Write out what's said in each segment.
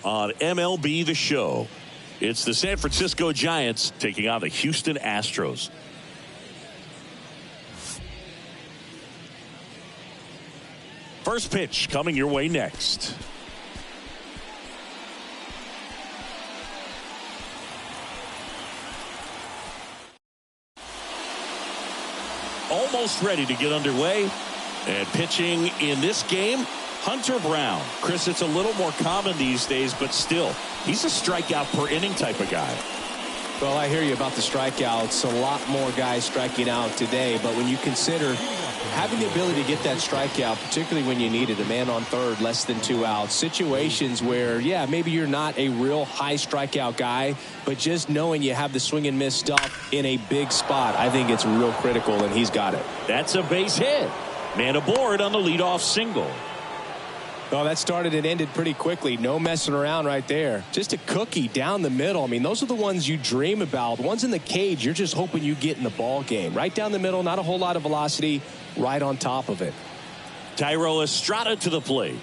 on MLB The Show. It's the San Francisco Giants taking on the Houston Astros. First pitch coming your way next. Almost ready to get underway. And pitching in this game, Hunter Brown. Chris, it's a little more common these days, but still, he's a strikeout per inning type of guy. Well, I hear you about the strikeouts. A lot more guys striking out today, but when you consider having the ability to get that strikeout, particularly when you need it, a man on third, less than 2 outs, situations where, yeah, maybe you're not a real high strikeout guy, but just knowing you have the swing and miss stuff in a big spot, I think it's real critical, and he's got it. That's a base hit. Man aboard on the leadoff single. Oh, that started and ended pretty quickly. No messing around right there. Just a cookie down the middle. I mean, those are the ones you dream about. Ones in the cage, you're just hoping you get in the ball game. Right down the middle, not a whole lot of velocity, right on top of it. Thairo Estrada to the plate.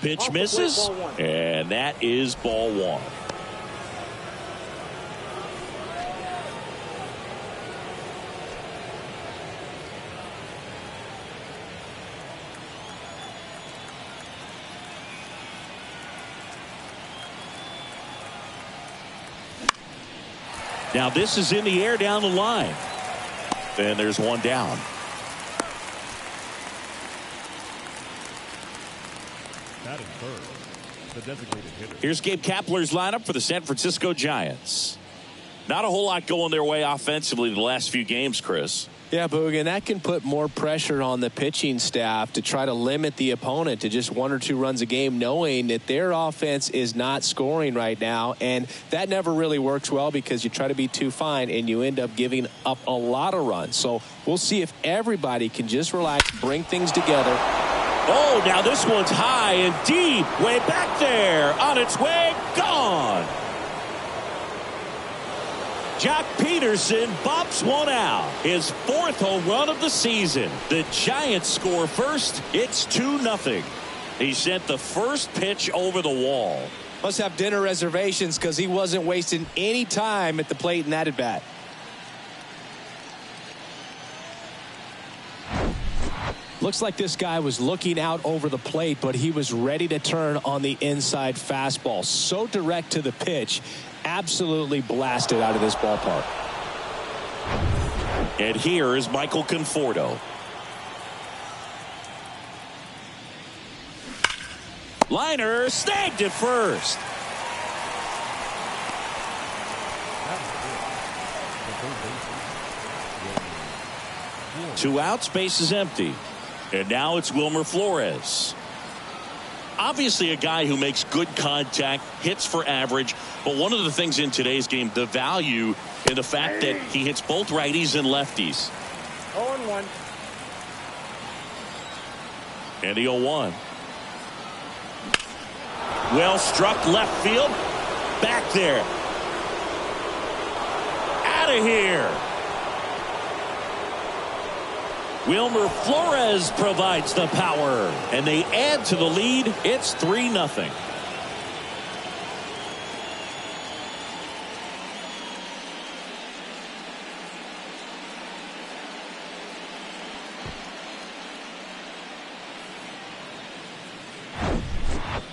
Pitch misses, and that is ball one. Now this is in the air down the line. And there's one down. Batting first, the designated hitter. Here's Gabe Kapler's lineup for the San Francisco Giants. Not a whole lot going their way offensively the last few games, Chris. Yeah, Boog, and that can put more pressure on the pitching staff to try to limit the opponent to just 1 or 2 runs a game, knowing that their offense is not scoring right now. And that never really works well because you try to be too fine and you end up giving up a lot of runs. So we'll see if everybody can just relax, bring things together. Oh, now this one's high and deep, way back there, on its way, gone. Jock Peterson bops one out. His 4th home run of the season. The Giants score first. It's 2-0. He sent the first pitch over the wall. Must have dinner reservations because he wasn't wasting any time at the plate in that at bat. Looks like this guy was looking out over the plate, but he was ready to turn on the inside fastball. So direct to the pitch. Absolutely blasted out of this ballpark. And here is Michael Conforto. Liner snagged at first. Two outs, base is empty. And now it's Wilmer Flores. Obviously a guy who makes good contact, hits for average, but one of the things in today's game, the value in the fact that he hits both righties and lefties. 0-1. And the 0-1. Well struck left field. Back there. Out of here. Wilmer Flores provides the power, and they add to the lead. It's 3-0.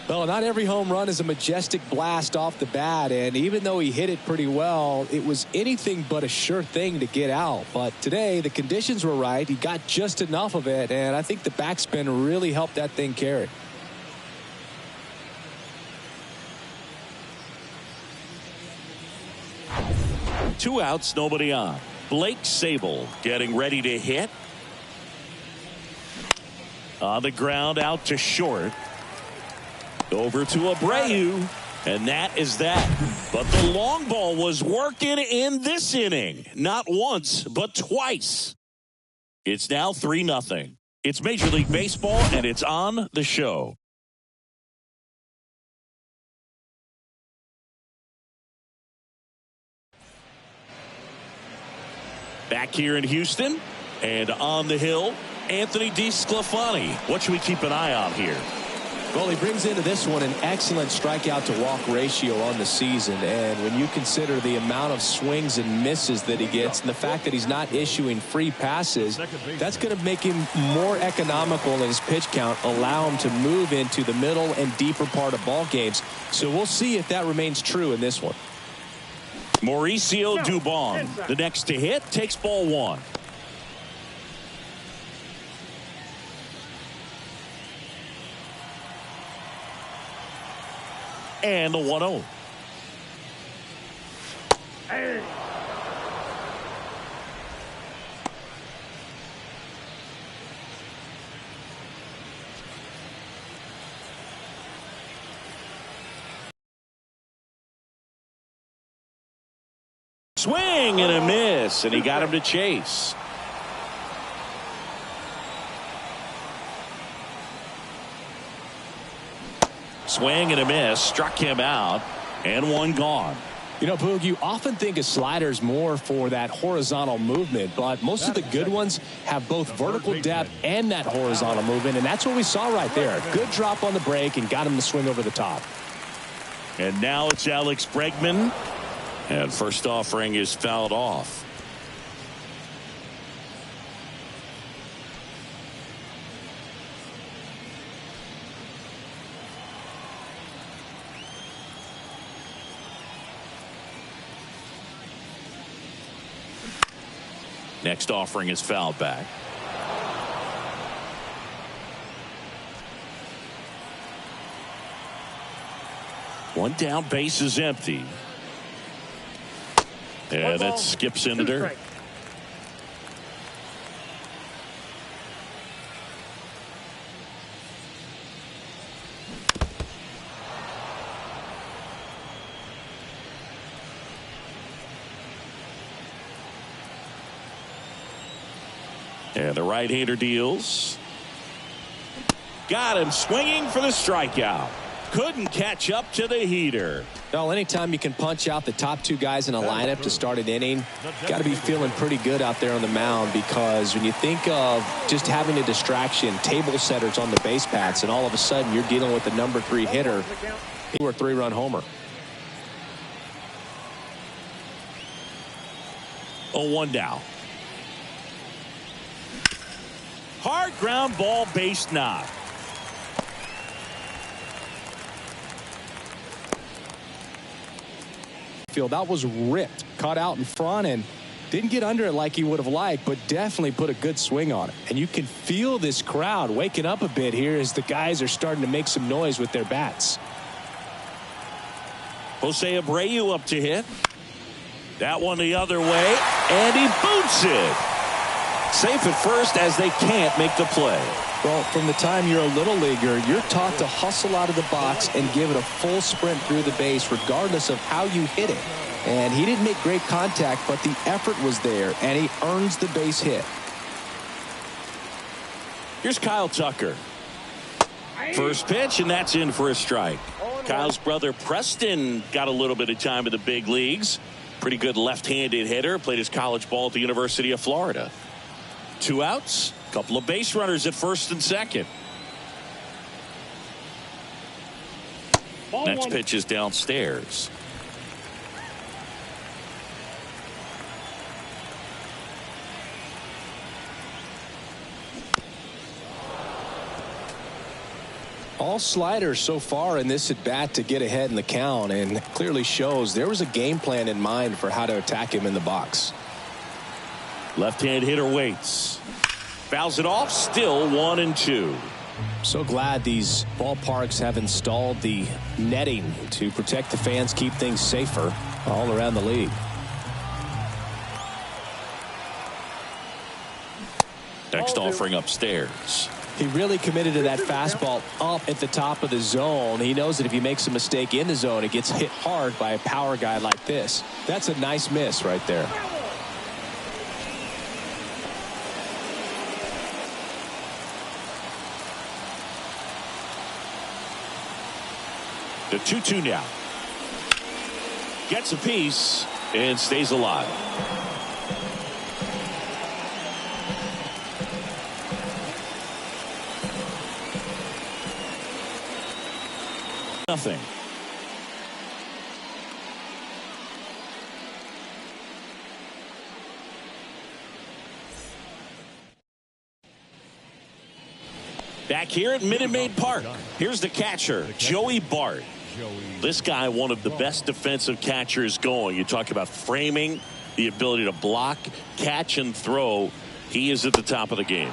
Well, not every home run is a majestic blast off the bat, and even though he hit it pretty well, it was anything but a sure thing to get out. But today, the conditions were right. He got just enough of it, and I think the backspin really helped that thing carry. Two outs, nobody on. Blake Sable getting ready to hit. On the ground, out to short. Over to Abreu, and that is that. But the long ball was working in this inning. Not once, but twice. It's now 3-0. It's Major League Baseball, and it's on the show. Back here in Houston, and on the hill, Anthony DeSclafani. What should we keep an eye on here? Well, he brings into this one an excellent strikeout to walk ratio on the season. And when you consider the amount of swings and misses that he gets and the fact that he's not issuing free passes, that's going to make him more economical in his pitch count, allow him to move into the middle and deeper part of ball games. So we'll see if that remains true in this one. Mauricio Dubon, the next to hit, takes ball one. And the 1-0. Hey. Swing and a miss, and he got him to chase. Swing and a miss, struck him out, and one gone. You know, Boog, you often think of sliders more for that horizontal movement, but most of the good ones have both vertical depth and that horizontal movement, and that's what we saw right there. Good drop on the break and got him to swing over the top. And now it's Alex Bregman, and first offering is fouled off. Next offering is fouled back. One down, base is empty. Yeah, that skips in the dirt. And the right-hander deals. Got him swinging for the strikeout. Couldn't catch up to the heater. Well, anytime you can punch out the top two guys in a lineup to start an inning, got to be feeling pretty good out there on the mound, because when you think of just having a distraction, table setters on the base paths, and all of a sudden you're dealing with the number 3 hitter, you were a 3-run homer. 0-1 now. Hard ground ball, base knock. That was ripped, caught out in front, and didn't get under it like he would have liked, but definitely put a good swing on it. And you can feel this crowd waking up a bit here as the guys are starting to make some noise with their bats. Jose Abreu up to hit. That one the other way, and he boots it. Safe at first as they can't make the play. Well, from the time you're a little leaguer, you're taught to hustle out of the box and give it a full sprint through the base regardless of how you hit it. And he didn't make great contact, but the effort was there, and he earns the base hit. Here's Kyle Tucker. First pitch, and that's in for a strike. Kyle's brother Preston got a little bit of time in the big leagues. Pretty good left-handed hitter. Played his college ball at the University of Florida. 2 outs. Couple of base runners at first and second. Next pitch is downstairs. All sliders so far in this at bat to get ahead in the count, and clearly shows there was a game plan in mind for how to attack him in the box. Left-hand hitter waits. Fouls it off, still 1-2. So glad these ballparks have installed the netting to protect the fans, keep things safer all around the league. Next offering upstairs. He really committed to that fastball up at the top of the zone. He knows that if he makes a mistake in the zone, it gets hit hard by a power guy like this. That's a nice miss right there. The 2-2 now. Gets a piece and stays alive. 2-0. Back here at Minute Maid Park, here's the catcher, Joey Bart. This guy, one of the best defensive catchers going. You talk about framing, the ability to block, catch, and throw. He is at the top of the game.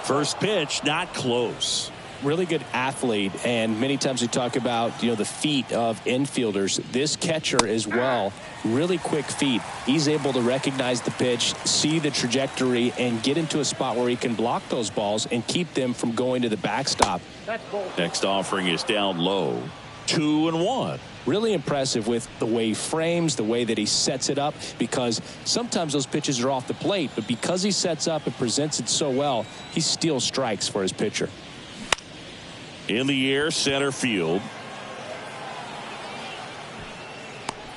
First pitch, not close. Really good athlete, and many times we talk about, the feet of infielders. This catcher as well, really quick feet. He's able to recognize the pitch, see the trajectory, and get into a spot where he can block those balls and keep them from going to the backstop. Next offering is down low. 2-1. Really impressive with the way he frames, the way that he sets it up, because sometimes those pitches are off the plate, but because he sets up and presents it so well, he steals strikes for his pitcher. In the air, center field.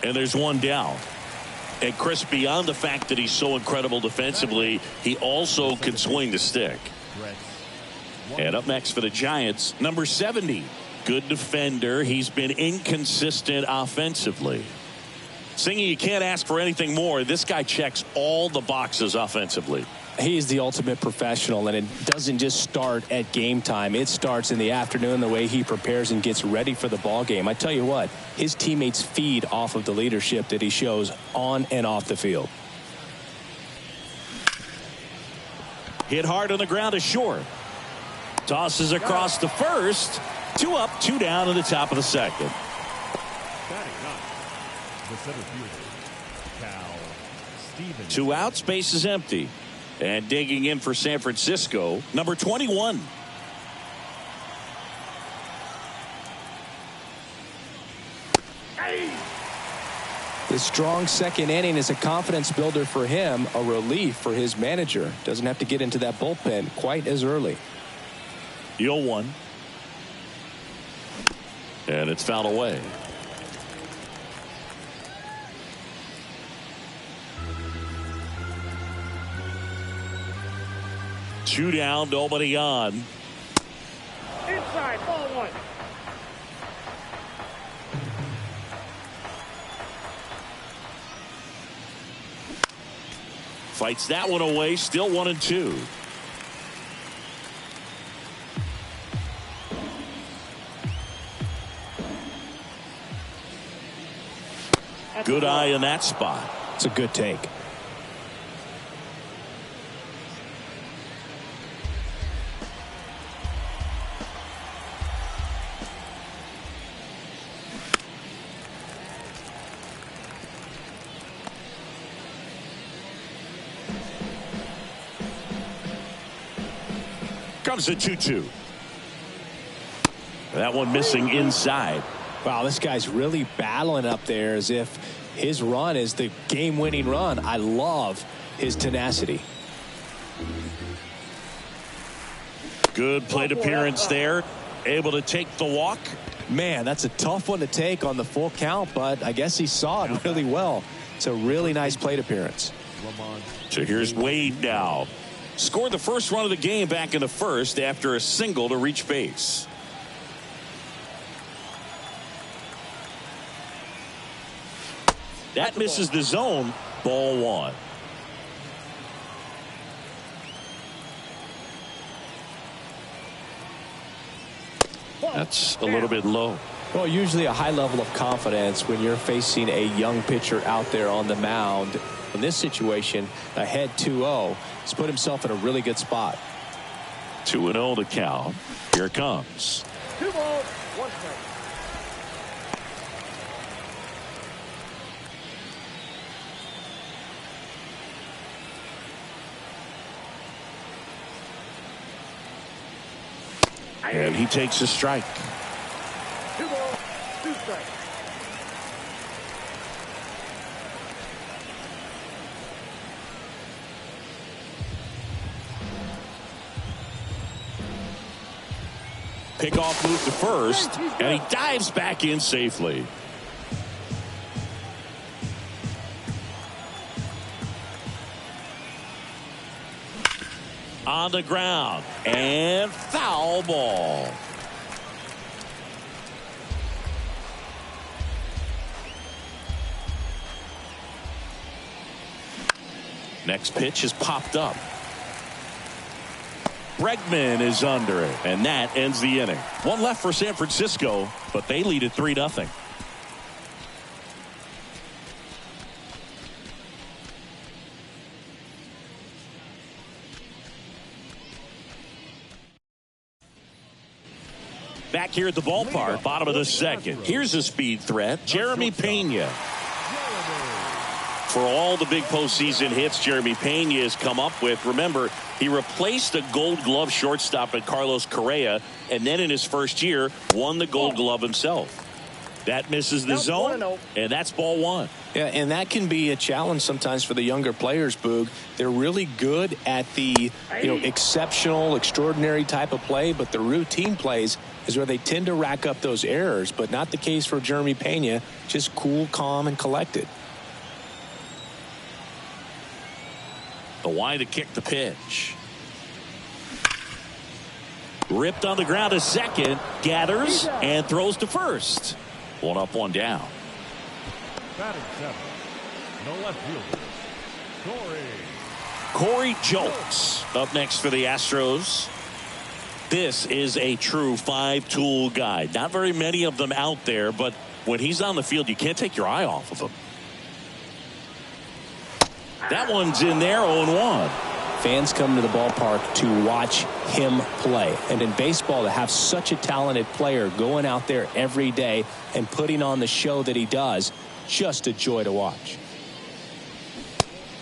And there's one down. And Chris, beyond the fact that he's so incredible defensively, he also can swing the stick. And up next for the Giants, number 70. Good defender. He's been inconsistent offensively. Singy, you can't ask for anything more. This guy checks all the boxes offensively. He's the ultimate professional, and it doesn't just start at game time. It starts in the afternoon, the way he prepares and gets ready for the ball game. I tell you what, his teammates feed off of the leadership that he shows on and off the field. Hit hard on the ground to short. Tosses across the first. 2 up, 2 down in the top of the second. The center fielder, Cal Stevens. 2 outs, base is empty. And digging in for San Francisco, number 21. The strong second inning is a confidence builder for him, a relief for his manager. Doesn't have to get into that bullpen quite as early. 0-1. And it's fouled away. Two down, nobody on. Inside, ball 1. Fights that one away, still 1-2. Good eye in that spot. It's a good take. Comes a 2-2. That one missing inside. Wow, this guy's really battling up there as if his run is the game-winning run. I love his tenacity. Good plate appearance there. Able to take the walk. Man, that's a tough one to take on the full count, but I guess he saw it really well. It's a really nice plate appearance. So here's Wade now. Scored the first run of the game back in the first after a single to reach base. That misses the zone. Ball 1. That's a little bit low. Well, usually a high level of confidence when you're facing a young pitcher out there on the mound. In this situation, ahead 2-0, he's put himself in a really good spot. 2-0 to count. Here it comes. 2 balls, 1 strike. And he takes a strike. 2 balls, 2 strikes. Pickoff move to first, and he dives back in safely. On the ground, and foul ball. Next pitch is popped up. Bregman is under it, and that ends the inning. One left for San Francisco, but they lead at 3-0. Back here at the ballpark, bottom of the second. Here's a speed threat, Jeremy Pena. For all the big postseason hits Jeremy Pena has come up with, remember, he replaced the Gold Glove shortstop at Carlos Correa, and then in his first year, won the Gold Glove himself. That misses the zone, and that's ball one. Yeah, and that can be a challenge sometimes for the younger players, Boog. They're really good at the exceptional, extraordinary type of play, but the routine plays is where they tend to rack up those errors, but not the case for Jeremy Pena. Just cool, calm, and collected. The wide to kick the pitch. Ripped on the ground to second, gathers and throws to first. One up, one down. Batting seven. No left fielder. Corey Jolts up next for the Astros. This is a true five-tool guy. Not very many of them out there, but when he's on the field, you can't take your eye off of him. That one's in there, 0-1. Fans come to the ballpark to watch him play. And in baseball, to have such a talented player going out there every day and putting on the show that he does, just a joy to watch.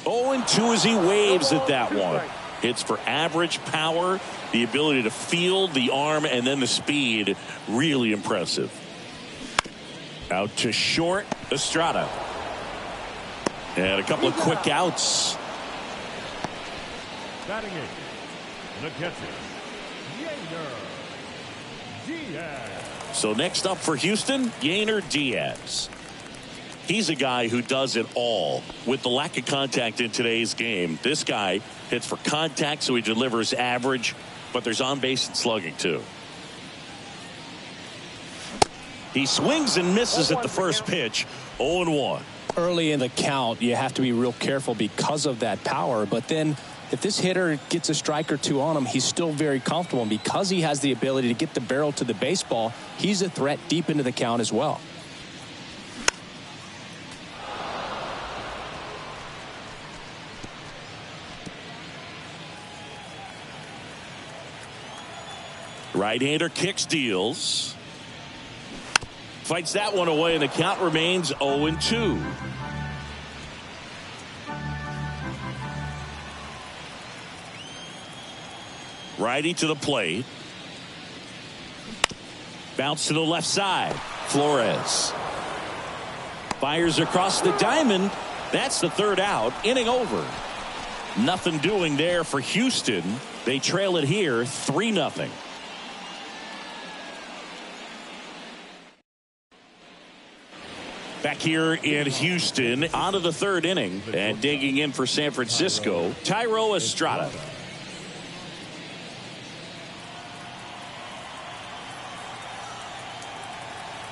0-2 as he waves at that one. Hits for average power, the ability to field, the arm, and then the speed. Really impressive. Out to short, Estrada. And a couple of quick outs. Batting eight. The catcher, Diaz. So next up for Houston, Yainer Diaz. He's a guy who does it all. With the lack of contact in today's game, this guy hits for contact, so he delivers average, but there's on base and slugging too. He swings and misses at the first pitch, 0-1. Early in the count, you have to be real careful because of that power, but then if this hitter gets a strike or two on him, he's still very comfortable, and because he has the ability to get the barrel to the baseball, he's a threat deep into the count as well. Right-hander kicks, deals. Fights that one away, and the count remains 0-2. Righty to the plate. Bounce to the left side. Flores fires across the diamond. That's the third out. Inning over. Nothing doing there for Houston. They trail it here 3-0. Back here in Houston, on to the third inning, and digging in for San Francisco, Thairo Estrada.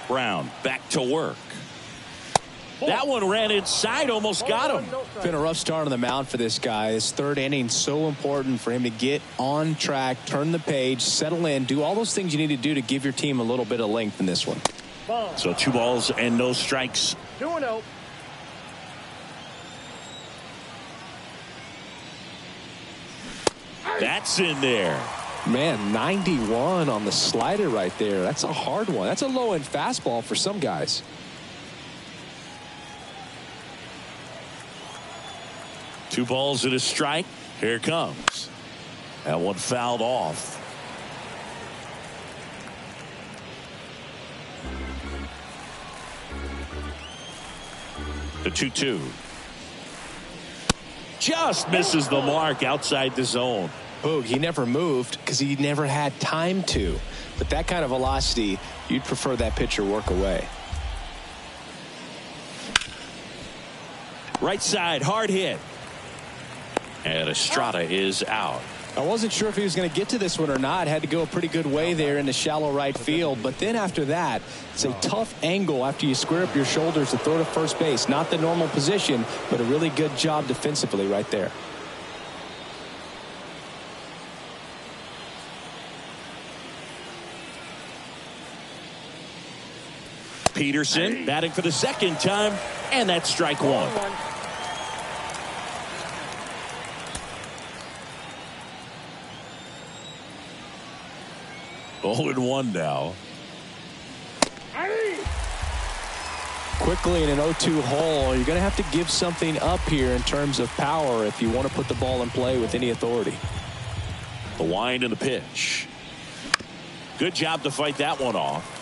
Brown back to work. That one ran inside, almost got him. Been a rough start on the mound for this guy. His third inning, so important for him to get on track, turn the page, settle in, do all those things you need to do to give your team a little bit of length in this one. So 2 balls and no strikes. 2-0. That's in there. Man, 91 on the slider right there. That's a hard one. That's a low-end fastball for some guys. Two balls and a strike. Here it comes. That one fouled off. The 2-2. Just misses the mark outside the zone. Boog, he never moved because he never had time to. But that kind of velocity, you'd prefer that pitcher work away. Right side, hard hit. And Estrada is out. I wasn't sure if he was going to get to this one or not. Had to go a pretty good way there in the shallow right field. But then after that, it's a tough angle after you square up your shoulders to throw to first base. Not the normal position, but a really good job defensively right there. Peterson batting for the second time, and that's strike one. 0-1 now. Quickly in an 0-2 hole, you're going to have to give something up here in terms of power if you want to put the ball in play with any authority. The wind and the pitch. Good job to fight that one off.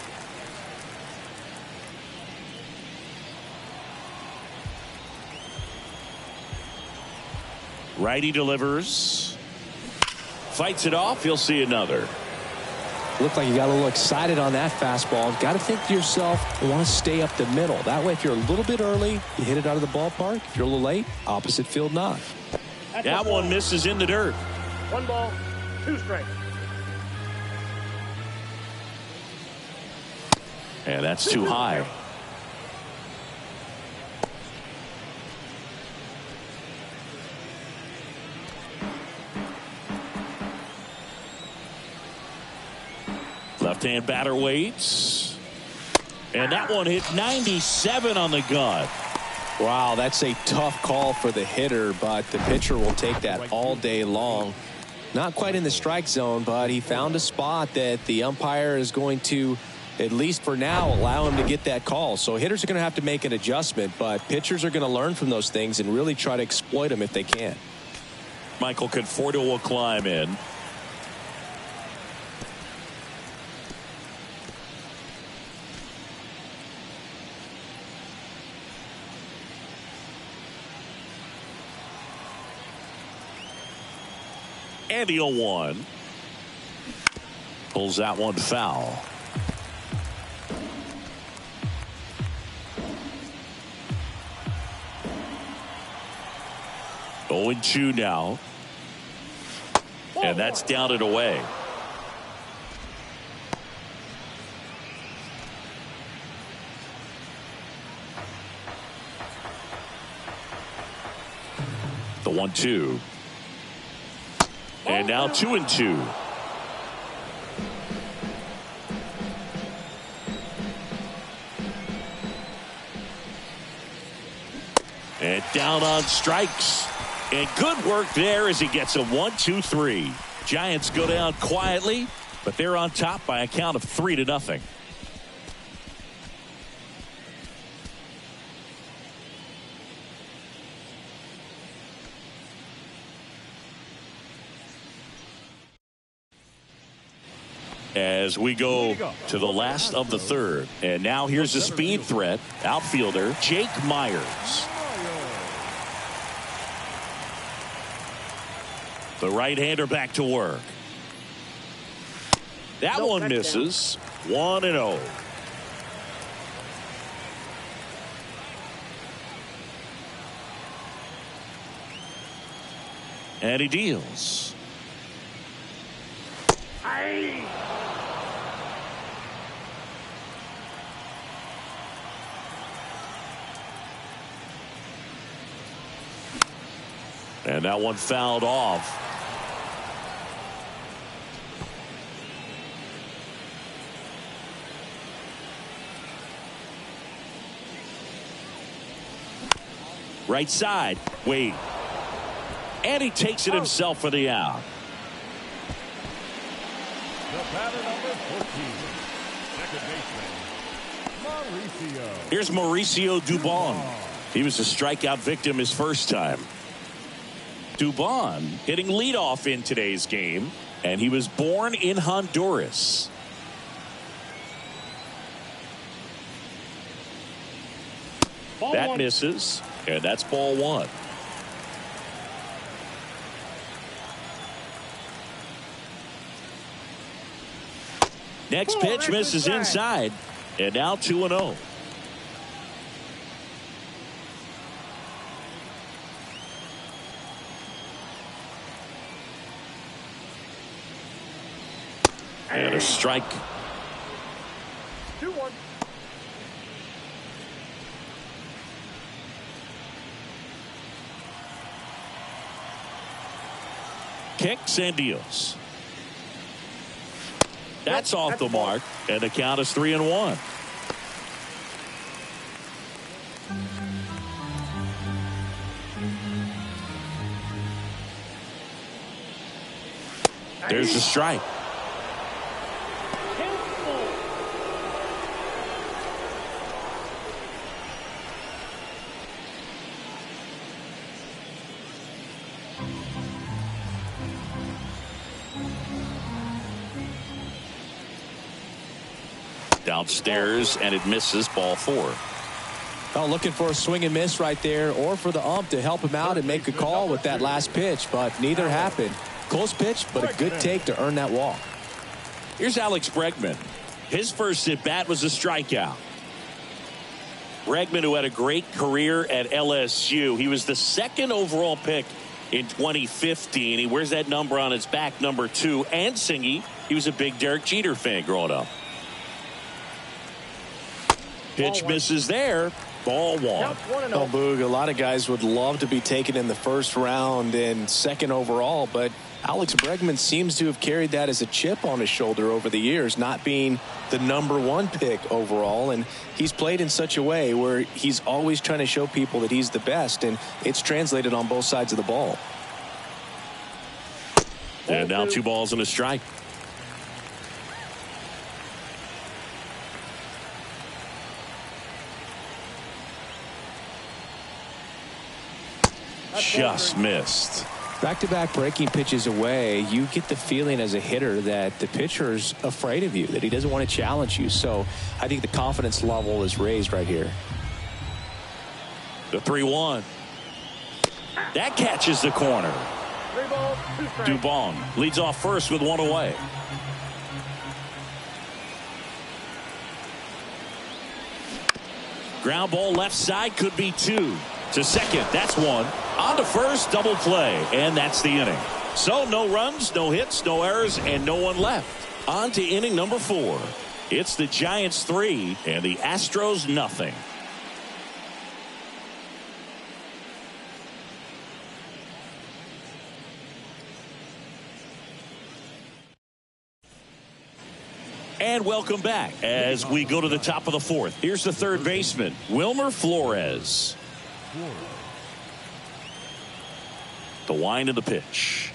Righty delivers. Fights it off. He'll see another. Looked like you got a little excited on that fastball. Got to think to yourself, I want to stay up the middle. That way, if you're a little bit early, you hit it out of the ballpark. If you're a little late, opposite field knock. That one misses in the dirt. 1 ball, 2 strikes. And that's too high. Left-hand batter waits. And that one hit 97 on the gun. Wow, that's a tough call for the hitter, but the pitcher will take that all day long. Not quite in the strike zone, but he found a spot that the umpire is going to, at least for now, allow him to get that call. So hitters are going to have to make an adjustment, but pitchers are going to learn from those things and really try to exploit them if they can. Michael Conforto will climb in. And the 0-1. Pulls that one foul. Oh, 0-2 now. And that's down and away. The 1-2. And now 2-2. And down on strikes. And good work there as he gets a 1-2-3. Giants go down quietly, but they're on top by a count of 3-0. As we go to the last of the third. And now here's the speed threat. Outfielder Jake Myers. The right-hander back to work. That one misses. 1-0. And he deals. And that one fouled off. Right side. Wade. And he takes it himself for the out. The batter number 14, second baseman, Mauricio. Here's Mauricio Dubon. He was a strikeout victim his first time. Dubon hitting leadoff in today's game, and he was born in Honduras. That misses, and that's ball 1. Next pitch misses inside, and now 2-0. strike. 2-1. Kicks and deals. That's off the mark, and the count is 3-1. There's the strike. Downstairs, and it misses, ball 4. Well, looking for a swing and miss right there, or for the ump to help him out and make a call with that last pitch, but neither happened. Close pitch, but a good take to earn that walk. Here's Alex Bregman. His first at bat was a strikeout. Bregman, who had a great career at LSU, he was the 2nd overall pick in 2015. He wears that number on his back, number 2. And Singy, he was a big Derek Jeter fan growing up. Pitch misses there. Ball 1. Oh, Boog, a lot of guys would love to be taken in the first round and 2nd overall, but Alex Bregman seems to have carried that as a chip on his shoulder over the years, not being the number 1 pick overall. And he's played in such a way where he's always trying to show people that he's the best, and it's translated on both sides of the ball. And now 2 balls and a strike. Just missed. Back-to-back breaking pitches away, you get the feeling as a hitter that the pitcher's afraid of you, that he doesn't want to challenge you. So I think the confidence level is raised right here. The 3-1. That catches the corner. 3 balls, 2 strikes. Dubon leads off first with 1 away. Ground ball left side, could be 2. To second, that's 1. On to first, double play, and that's the inning. So no runs, no hits, no errors, and no one left. On to inning number 4. It's the Giants 3 and the Astros nothing. And welcome back as we go to the top of the 4th. Here's the third baseman, Wilmer Flores. The wind of the pitch.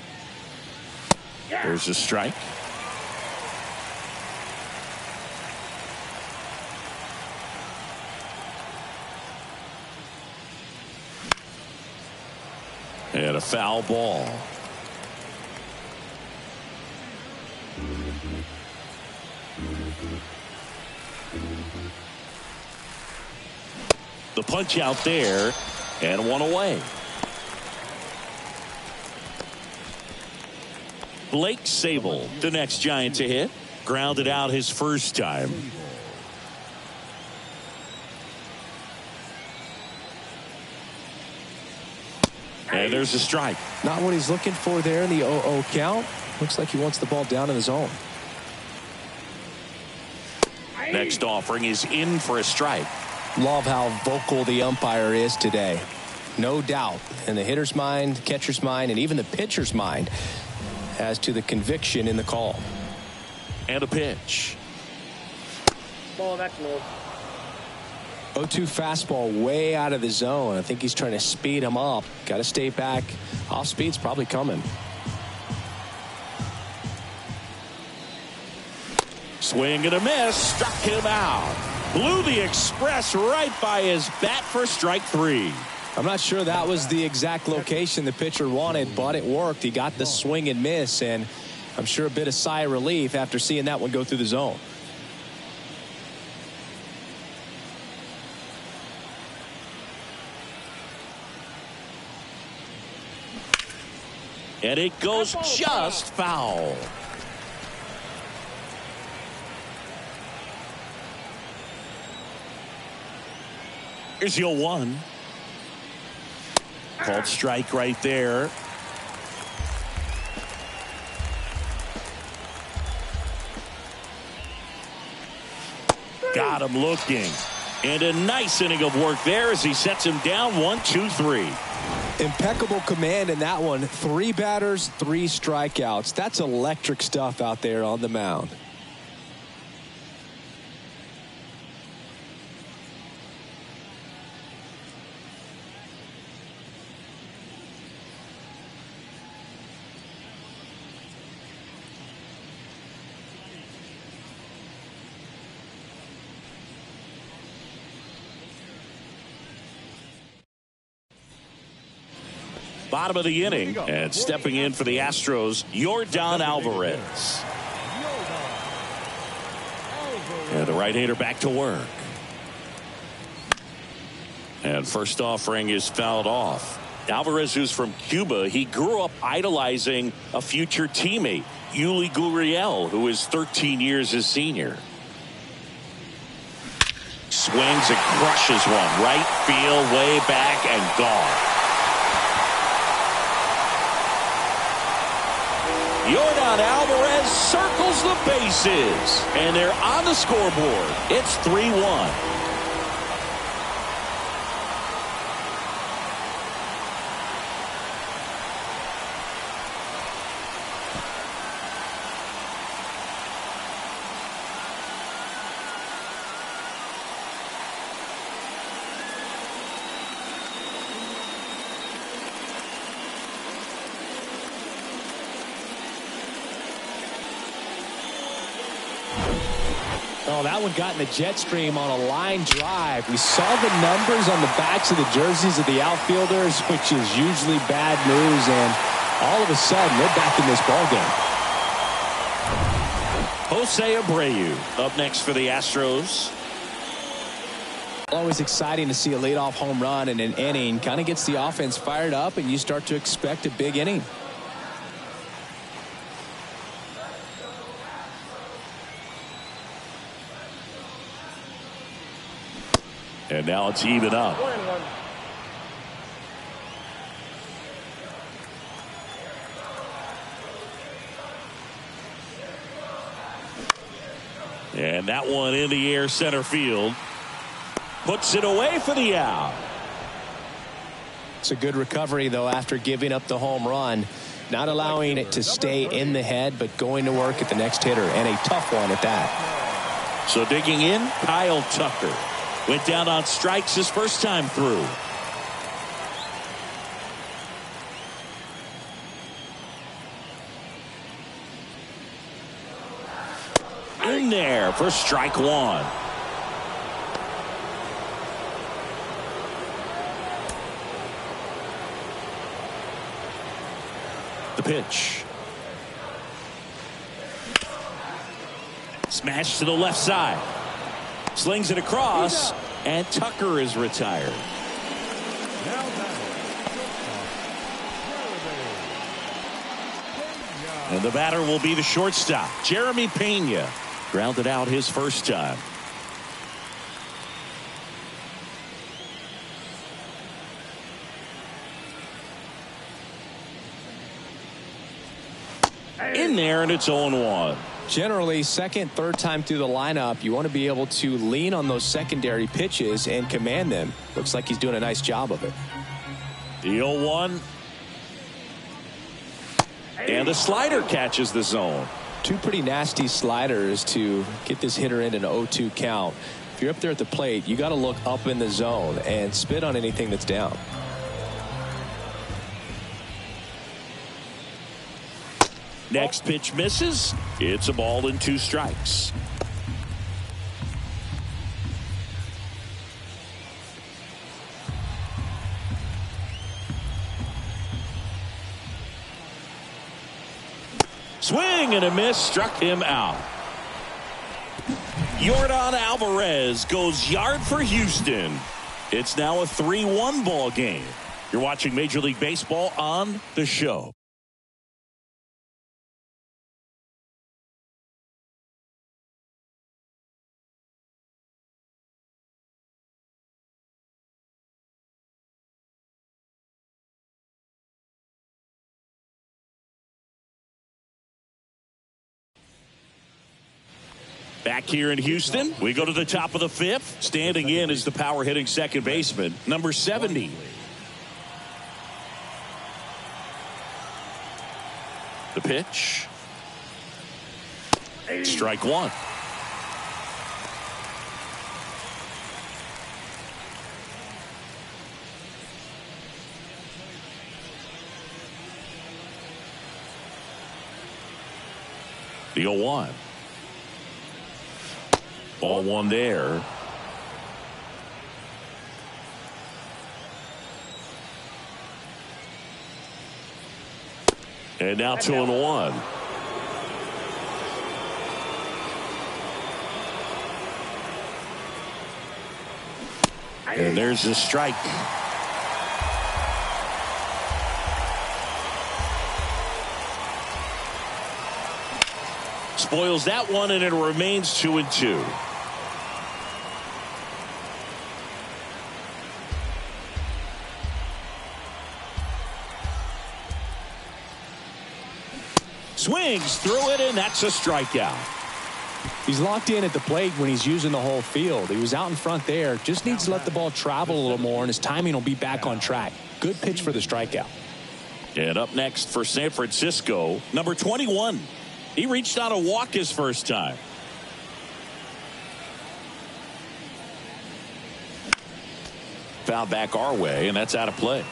There's a strike. And a foul ball. The punch out there, and 1 away. Blake Sable, the next Giant to hit. Grounded out his first time. And there's a strike. Not what he's looking for there in the 0-0 count. Looks like he wants the ball down in the zone. Next offering is in for a strike. Love how vocal the umpire is today. No doubt in the hitter's mind, catcher's mind, and even the pitcher's mind as to the conviction in the call. And a pitch. Ball, that's low. 0-2 fastball way out of the zone. I think he's trying to speed him up. Got to stay back. Off speed's probably coming. Swing and a miss. Struck him out. Blew the express right by his bat for strike 3. I'm not sure that was the exact location the pitcher wanted, but it worked. He got the swing and miss, and I'm sure a bit of sigh of relief after seeing that one go through the zone. And it goes just foul. Here's the 0-1. Called strike right there. Got him looking. And a nice inning of work there as he sets him down 1-2-3. Impeccable command in that one. 3 batters, 3 strikeouts. That's electric stuff out there on the mound. Bottom of the inning, and stepping in for the Astros, Yordan Alvarez. And the right-hander back to work. And first offering is fouled off. Alvarez, who's from Cuba, he grew up idolizing a future teammate, Yuli Gurriel, who is 13 years his senior. Swings and crushes one. Right field, way back, and gone. Yordan Alvarez circles the bases, and they're on the scoreboard. It's 3-1. Oh, that one got in the jet stream on a line drive. We saw the numbers on the backs of the jerseys of the outfielders, which is usually bad news, and all of a sudden they're back in this ballgame. Jose Abreu up next for the Astros. Always exciting to see a leadoff home run in an inning. Kind of gets the offense fired up, and you start to expect a big inning. And now it's even up. 1-1. And that one in the air center field. Puts it away for the out. It's a good recovery, though, after giving up the home run. Not allowing it to stay in the head, but going to work at the next hitter, and a tough one at that. So digging in, Kyle Tucker. Went down on strikes his first time through. In there for strike one. The pitch. Smash to the left side. Slings it across, and Tucker is retired. And the batter will be the shortstop, Jeremy Pena. Grounded out his first time. In there, and it's 0-1. Generally, second, third time through the lineup, you want to be able to lean on those secondary pitches and command them. Looks like he's doing a nice job of it. The 0-1. And the slider catches the zone. 2 pretty nasty sliders to get this hitter in an 0-2 count. If you're up there at the plate, you got to look up in the zone and spit on anything that's down. Next pitch misses. It's a ball and 2 strikes. Swing and a miss, struck him out. Yordan Alvarez goes yard for Houston. It's now a 3-1 ball game. You're watching Major League Baseball on The Show. Back here in Houston, we go to the top of the fifth. Standing in is the power hitting second baseman, number 70. The pitch. Strike one. The 0-1. Ball one there. And now 2-1. And there's the strike. Spoils that one, and it remains 2-2. Swings through it, and that's a strikeout. He's locked in at the plate when he's using the whole field. He was out in front there. Just needs to let the ball travel a little more, and his timing will be back on track. Good pitch for the strikeout. And up next for San Francisco, number 21. He reached out a walk his first time. Foul back our way, and that's out of play.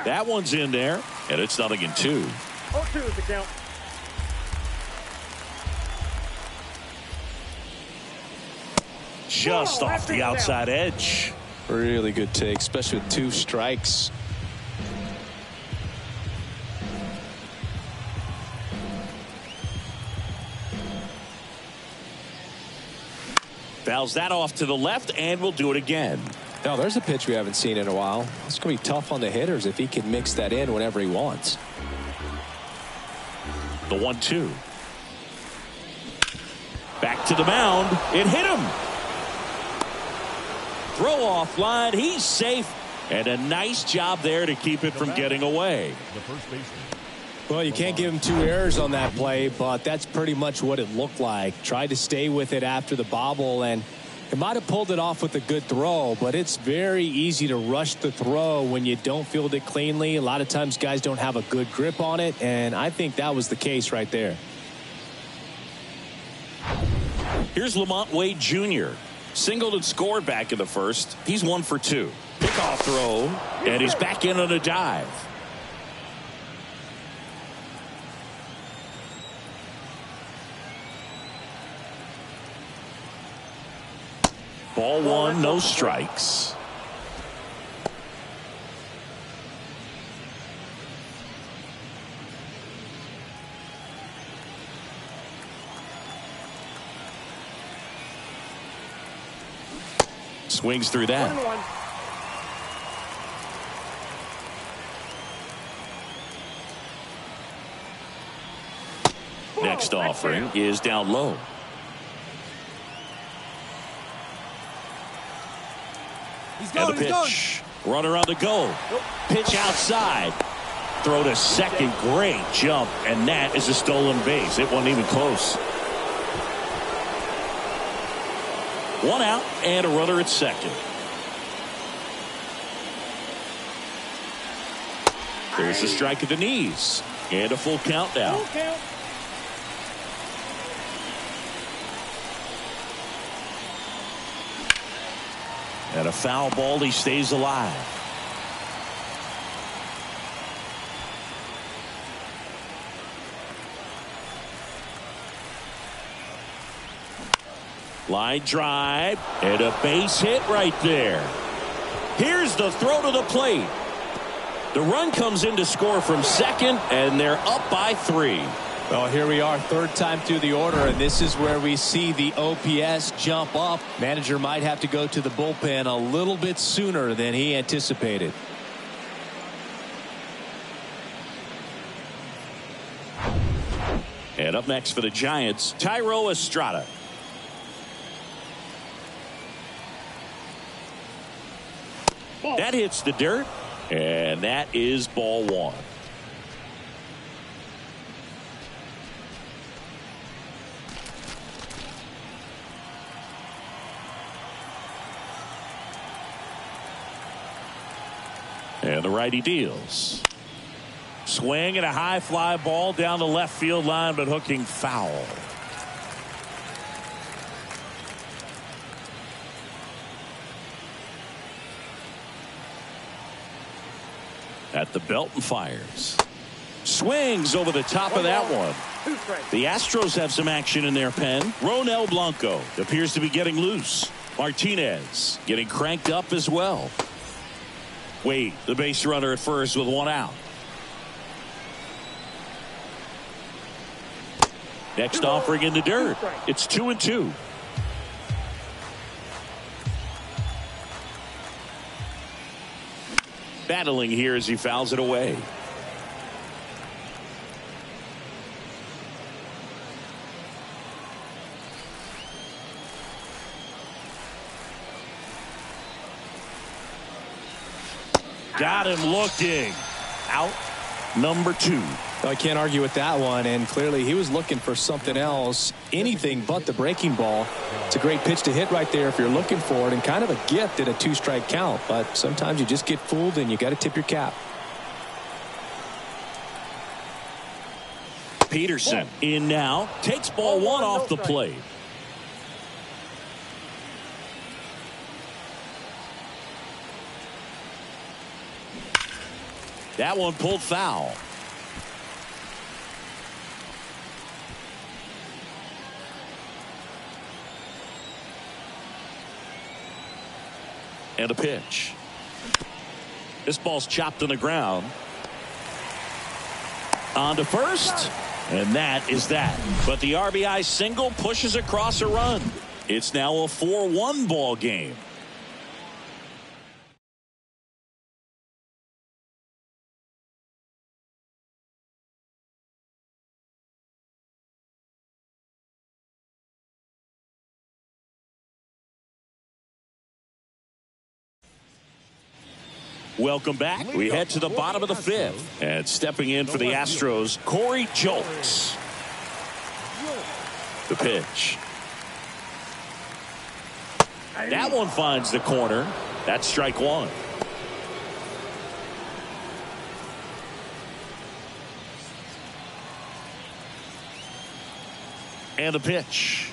That one's in there, and it's 0-2. 0-2 is the count. Just off the outside edge. Really good take, especially with 2 strikes. Fouls that off to the left, and we'll do it again. Now, there's a pitch we haven't seen in a while. It's going to be tough on the hitters if he can mix that in whenever he wants. The 1-2. Back to the mound. It hit him. Throw off line. He's safe. And a nice job there to keep it from getting away. The first baseman. Well, you can't give him 2 errors on that play, but that's pretty much what it looked like. Tried to stay with it after the bobble, and it might have pulled it off with a good throw, but it's very easy to rush the throw when you don't field it cleanly. A lot of times guys don't have a good grip on it, and I think that was the case right there. Here's Lamont Wade Jr. Singled and scored back in the first. He's 1 for 2. Pickoff throw, and he's back in on a dive. Ball one, no strikes. Swings through that. 1-1. Next offering is down low. And the pitch. Runner on the go. Pitch outside. Throw to second. Great jump. And that is a stolen base. It wasn't even close. 1 out and a runner at second. There's a strike at the knees. And a full count now. Full count. And a foul ball. He stays alive. Line drive and a base hit right there. Here's the throw to the plate. The run comes in to score from second, and they're up by 3. Well, here we are, third time through the order, and this is where we see the OPS jump up. Manager might have to go to the bullpen a little bit sooner than he anticipated. And up next for the Giants, Thairo Estrada. That hits the dirt, and that is ball one. And the righty deals. Swing and a high fly ball down the left field line, but hooking foul. At the belt and fires. Swings over the top of that one. The Astros have some action in their pen. Ronel Blanco appears to be getting loose. Martinez getting cranked up as well. Wade, the base runner at first with one out. Next offering in the dirt. It's 2-2. Battling here as he fouls it away. Got him looking. Out number 2. I can't argue with that one, and clearly he was looking for something else, anything but the breaking ball. It's a great pitch to hit right there if you're looking for it, and kind of a gift at a 2-strike count, but sometimes you just get fooled and you got to tip your cap. Peterson in now, takes ball one off the plate. That one pulled foul. And a pitch. This ball's chopped on the ground. On to first. And that is that. But the RBI single pushes across a run. It's now a 4-1 ball game. Welcome back. We head to the bottom of the 5th. And stepping in for the Astros, Corey Julks. The pitch. That one finds the corner. That's strike one. And a pitch.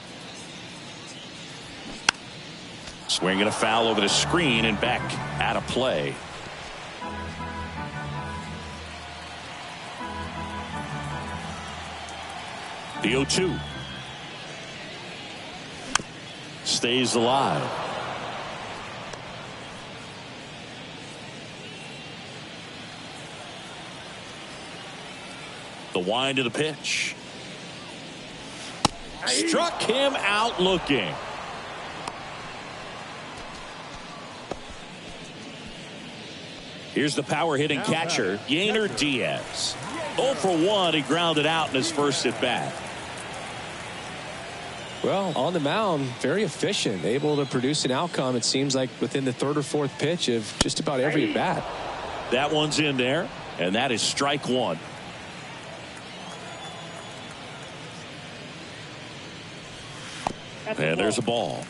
Swinging a foul over the screen and back out of play. The 0-2. Stays alive. The wind of the pitch. Struck him out looking. Here's the power hitting catcher, Yainer Diaz. 0 for 1. He grounded out in his first at bat. Well, on the mound, very efficient, able to produce an outcome, it seems like, within the 3rd or 4th pitch of just about every at bat. That one's in there, and that is strike one. And there's a ball.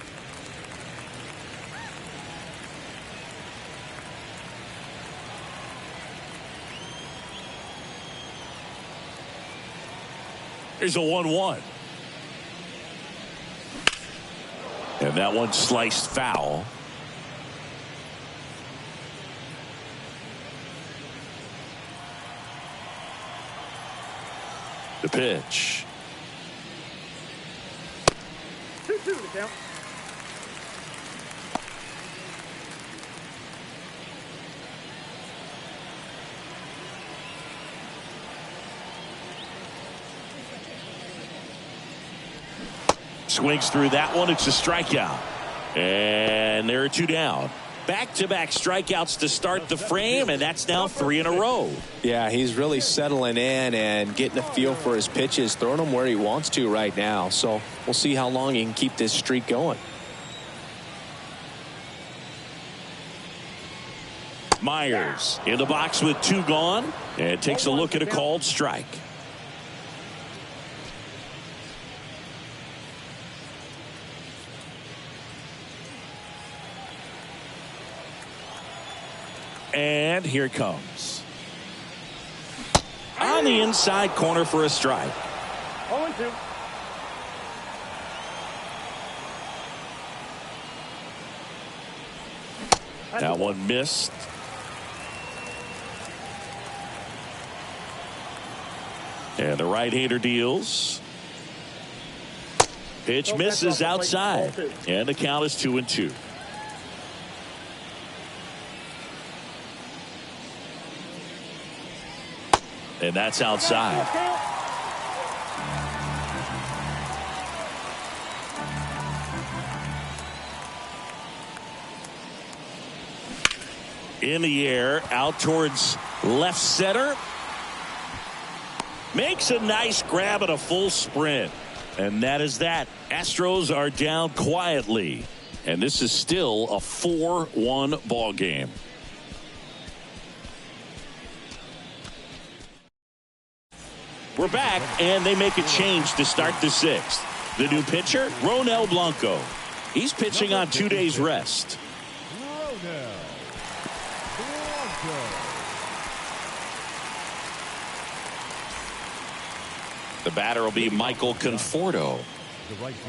Here's a 1-1. And that one sliced foul. The pitch. 2-2 the count. Swings through that one. It's a strikeout. And there are 2 down. Back-to-back strikeouts to start the frame, and that's now 3 in a row. Yeah, he's really settling in and getting a feel for his pitches, throwing them where he wants to right now. So we'll see how long he can keep this streak going. Myers in the box with 2 gone and takes a look at a called strike. And here it comes. On the inside corner for a strike. 0-2. That one missed. And the right-hander deals. Pitch misses outside. And the count is 2-2. And that's outside. In the air, out towards left center. Makes a nice grab at a full sprint. And that is that. Astros are down quietly. And this is still a 4-1 ball game. We're back, and they make a change to start the 6th. The new pitcher, Ronel Blanco. He's pitching on 2 days rest. Ronel Blanco. The batter will be Michael Conforto.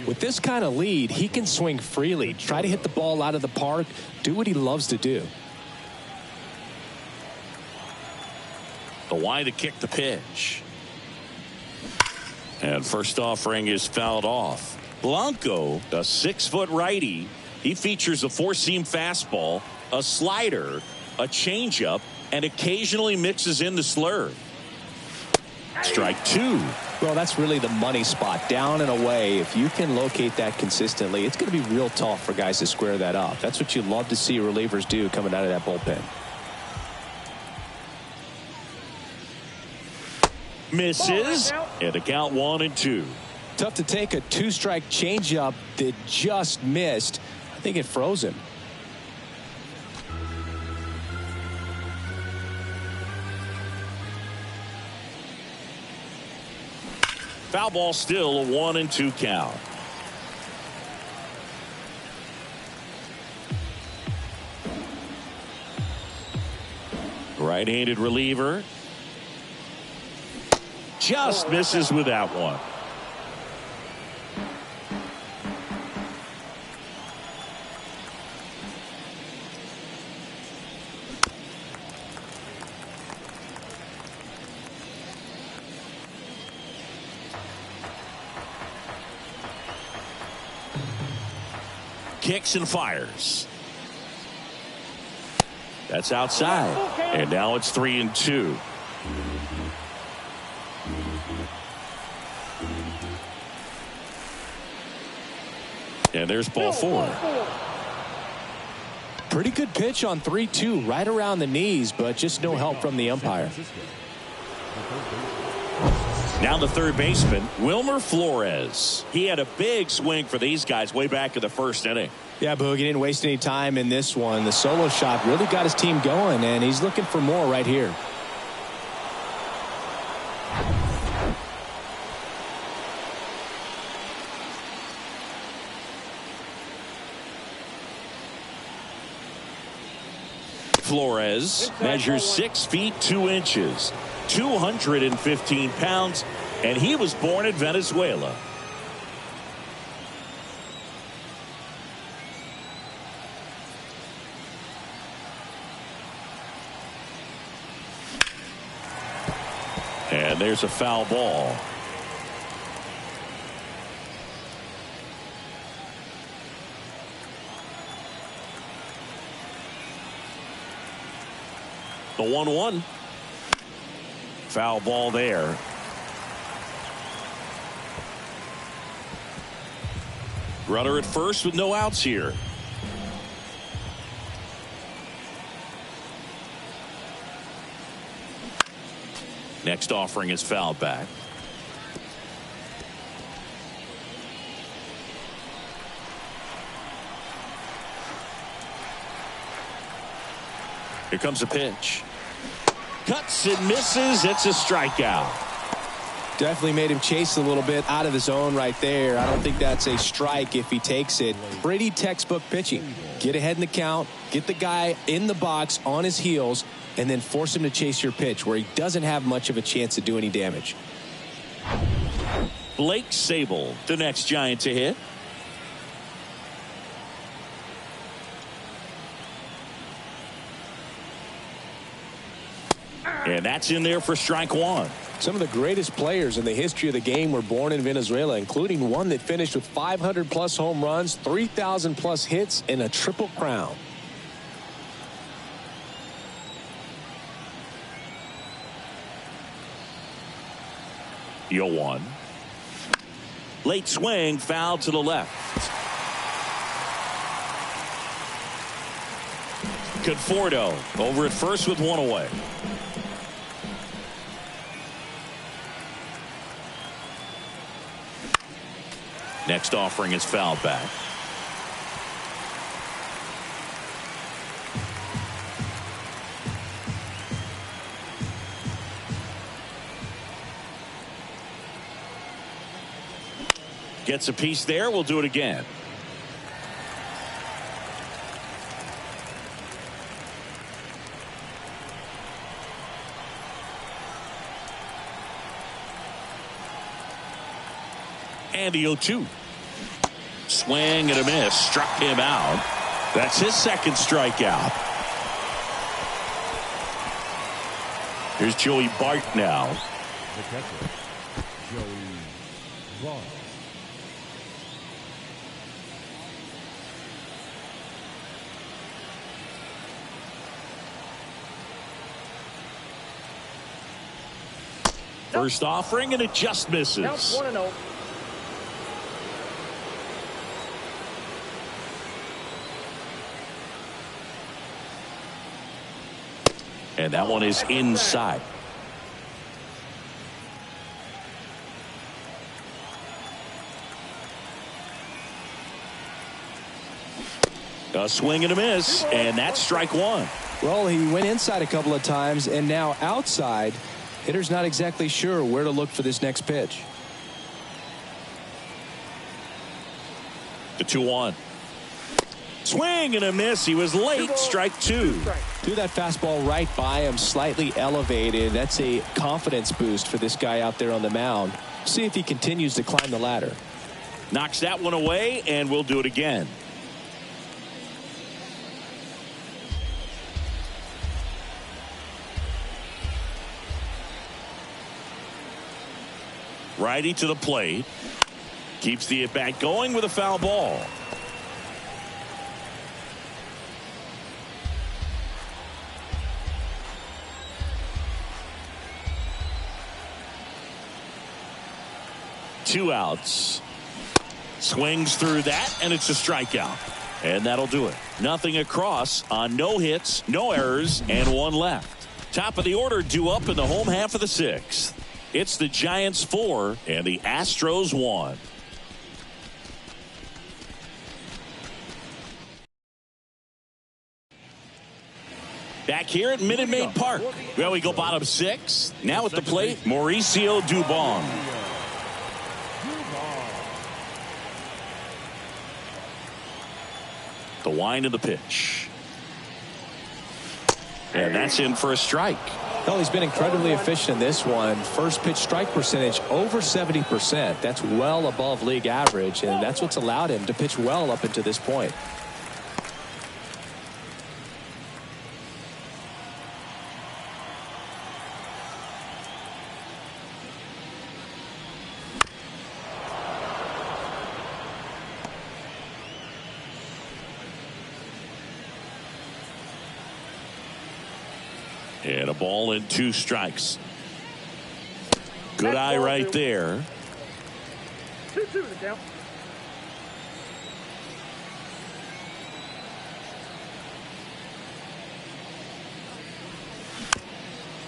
With this kind of lead, he can swing freely, try to hit the ball out of the park, do what he loves to do. The wide to kick the pitch. And first offering is fouled off. Blanco, the 6-foot righty. He features a 4-seam fastball, a slider, a changeup, and occasionally mixes in the slurve. Strike 2. Well, that's really the money spot, down and away. If you can locate that consistently, it's going to be real tough for guys to square that up. That's what you love to see relievers do coming out of that bullpen. Misses, and the count 1-2. Tough to take a 2-strike changeup that just missed. I think it froze him. Foul ball, still a 1-2 count. Right-handed reliever. Just misses with that one. Kicks and fires. That's outside. And now it's 3-2. And there's ball 4. Pretty good pitch on 3-2, right around the knees, but just no help from the umpire. Now the third baseman, Wilmer Flores. He had a big swing for these guys way back in the first inning. Yeah, Boog, he didn't waste any time in this one. The solo shot really got his team going, and he's looking for more right here. Flores measures 6 feet 2 inches, 215 pounds, and he was born in Venezuela. And there's a foul ball. The 1-1. Foul ball there. Runner at first with no outs here. Next offering is fouled back. Here comes a pitch. Cuts and misses. It's a strikeout. Definitely made him chase a little bit out of the zone right there. I don't think that's a strike if he takes it. Pretty textbook pitching. Get ahead in the count, get the guy in the box on his heels, and then force him to chase your pitch where he doesn't have much of a chance to do any damage. Blake Sable, the next Giant to hit. And that's in there for strike one. Some of the greatest players in the history of the game were born in Venezuela, including one that finished with 500-plus home runs, 3,000-plus hits, and a triple crown. Yo one. Late swing, foul to the left. Conforto over at first with one away. Next offering is fouled back. Gets a piece there. We'll do it again. And the 0-2. Swing and a miss. Struck him out. That's his second strikeout. Here's Joey Bart now. The catcher, Joey Bart. First offering, and it just misses. Count 1-0. And that one is inside. A swing and a miss, and that's strike one. Well, he went inside a couple of times, and now outside. Hitter's not exactly sure where to look for this next pitch. The 2-1. Swing and a miss. He was late. Strike two. Threw that fastball right by him, slightly elevated. That's a confidence boost for this guy out there on the mound. See if he continues to climb the ladder. Knocks that one away, and we'll do it again. Righty to the plate. Keeps the at-bat going with a foul ball. Two outs. Swings through that, and it's a strikeout. And that'll do it. Nothing across on no hits, no errors, and one left. Top of the order due up in the home half of the sixth. It's the Giants 4 and the Astros 1. Back here at Minute Maid Park. Well, we go bottom six. Now at the plate, Mauricio Dubon. The wind of the pitch. And that's in for a strike. Well, he's been incredibly efficient in this one. First pitch strike percentage over 70%. That's well above league average, and that's what's allowed him to pitch well up until this point. And a ball and two strikes. Good eye right there. 2-2 the count.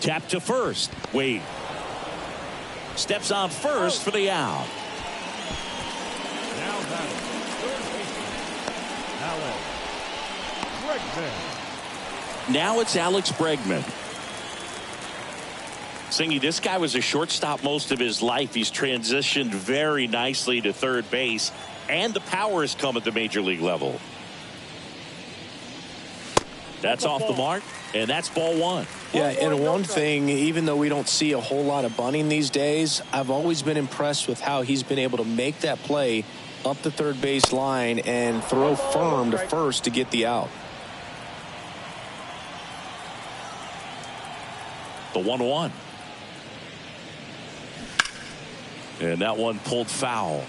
Tap to first. Wade steps on first for the out. Now batting, third baseman, Alex Bregman. Now it's Alex Bregman. Singy, this guy was a shortstop most of his life. He's transitioned very nicely to third base, and the power has come at the major league level. That's off the mark, and that's ball one. Yeah, and one thing, even though we don't see a whole lot of bunting these days, I've always been impressed with how he's been able to make that play up the third base line and throw firm to first to get the out. The 1-1. And that one pulled foul.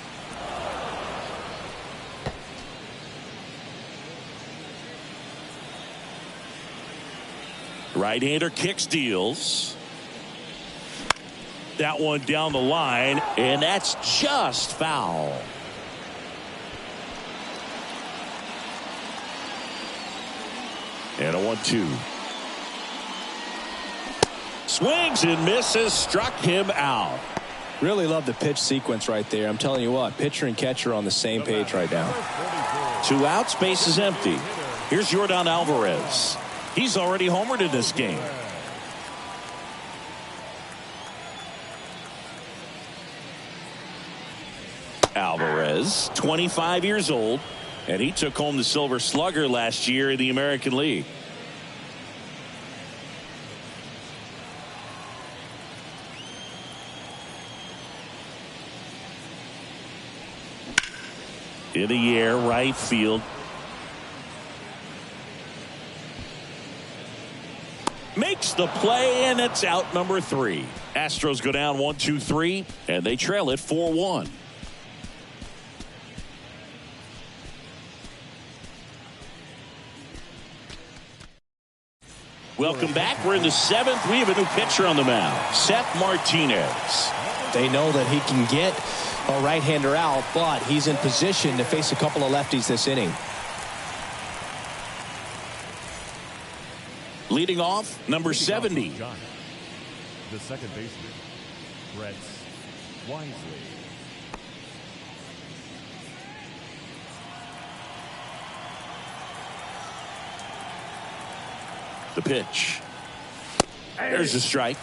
Right-hander kicks, deals. That one down the line, and that's just foul. And a 1-2. Swings and misses, struck him out. Really love the pitch sequence right there. I'm telling you what, pitcher and catcher on the same page right now. 2 outs, base is empty. Here's Yordan Alvarez. He's already homered in this game. Alvarez, 25 years old, and he took home the Silver Slugger last year in the American League. In the air, right field. Makes the play, and it's out number 3. Astros go down 1-2-3, and they trail it 4-1. Welcome back. We're in the 7th. We have a new pitcher on the mound, Seth Martinez. They know that he can get a right-hander out, but he's in position to face a couple of lefties this inning. Leading off, number 70. The second baseman, Brett Wisely. The pitch. There's a strike.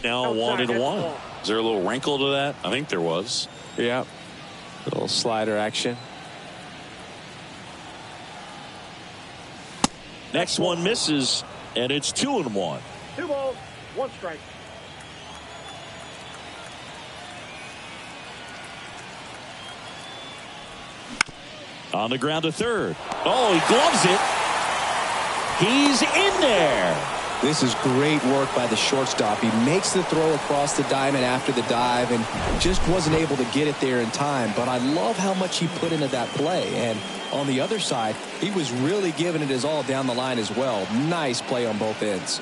Now 1-1. Is there a little wrinkle to that? I think there was. Yeah. A little slider action. Next one misses, and it's 2-1. 2 balls, 1 strike. On the ground to third. Oh, he gloves it. He's in there. This is great work by the shortstop. He makes the throw across the diamond after the dive and just wasn't able to get it there in time. But I love how much he put into that play. And on the other side, he was really giving it his all down the line as well. Nice play on both ends.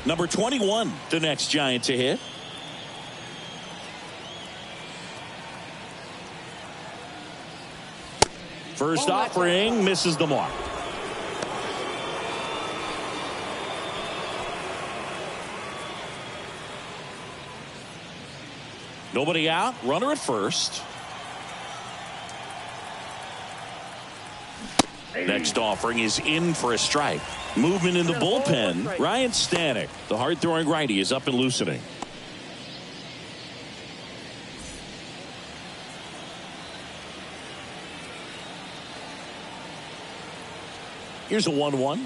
Number 21, the next Giant to hit. First offering misses the mark. Nobody out. Runner at first. Next offering is in for a strike. Movement in the bullpen. Ryan Stanek, the hard-throwing righty, is up and loosening. Here's a 1-1.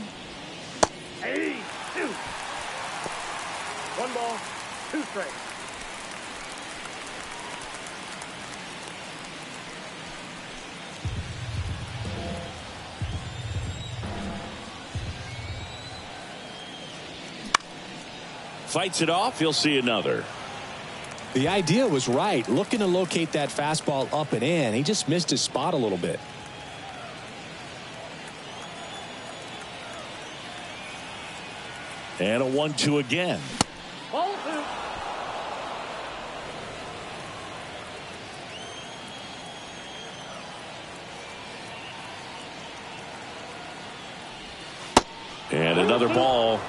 2. 1 ball, 2 strikes. Fights it off. He'll see another. The idea was right. Looking to locate that fastball up and in. He just missed his spot a little bit. And a 1-2 again. Ball 2. And another ball.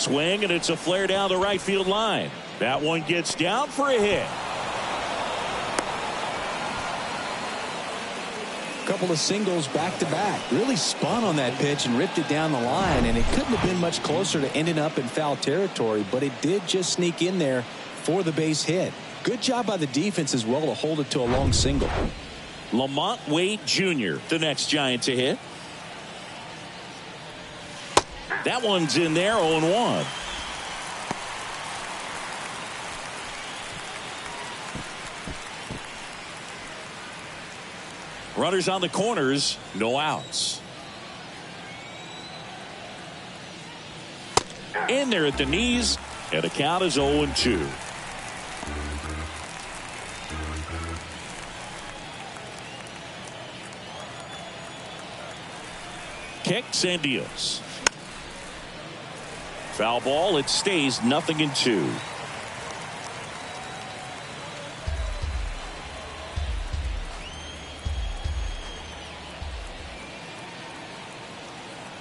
Swing, and it's a flare down the right field line. That one gets down for a hit. Couple of singles back to back. Really spun on that pitch and ripped it down the line, and it couldn't have been much closer to ending up in foul territory, but it did just sneak in there for the base hit. Good job by the defense as well to hold it to a long single. Lamont Wade Jr., the next Giant to hit. That one's in there, 0-1. Runners on the corners, no outs. In there at the knees, and the count is 0-2. Kicks and deals. Foul ball, it stays 0-2.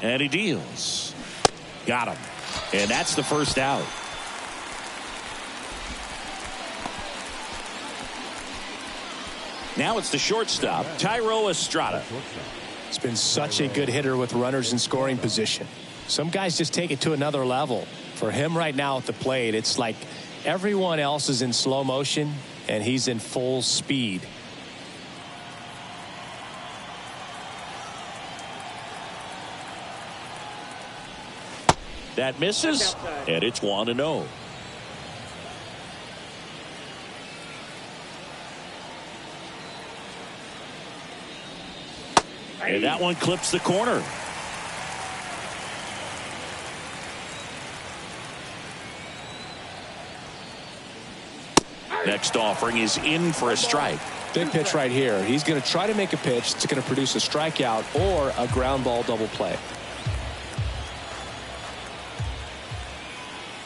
And he deals. Got him. And that's the first out. Now it's the shortstop, Thairo Estrada. It's been such a good hitter with runners in scoring position. Some guys just take it to another level. For him right now at the plate, it's like everyone else is in slow motion and he's in full speed. That misses, and it's 1-0. And that one clips the corner. Next offering is in for a strike. Big pitch right here. He's going to try to make a pitch that's going to produce a strikeout or a ground ball double play.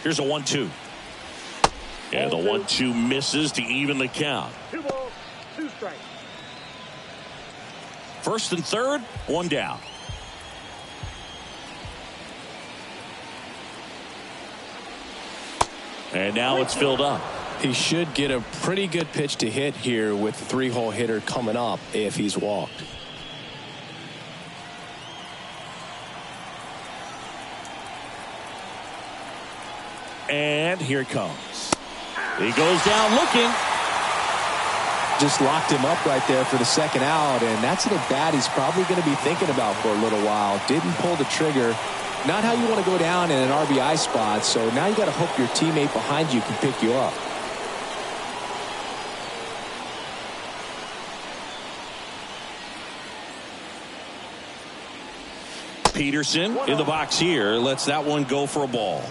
Here's a 1-2. And the 1-2 misses to even the count. 2 balls, 2 strikes. First and third, one down. And now it's filled up. He should get a pretty good pitch to hit here with the 3-hole hitter coming up if he's walked. And here it comes. He goes down looking. Just locked him up right there for the second out, and that's an at-bat he's probably going to be thinking about for a little while. Didn't pull the trigger. Not how you want to go down in an RBI spot, so now you got to hope your teammate behind you can pick you up. Peterson in the box here lets that one go for a ball.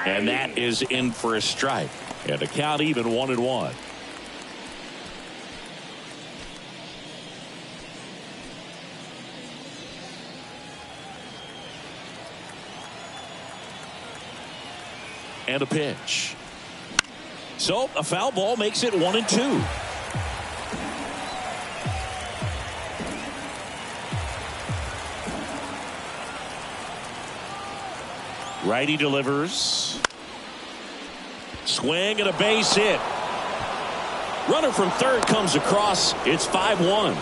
And that is in for a strike. And the count even 1-1. And a pitch. So a foul ball makes it 1-2. Righty delivers. Swing and a base hit. Runner from third comes across. It's 5-1.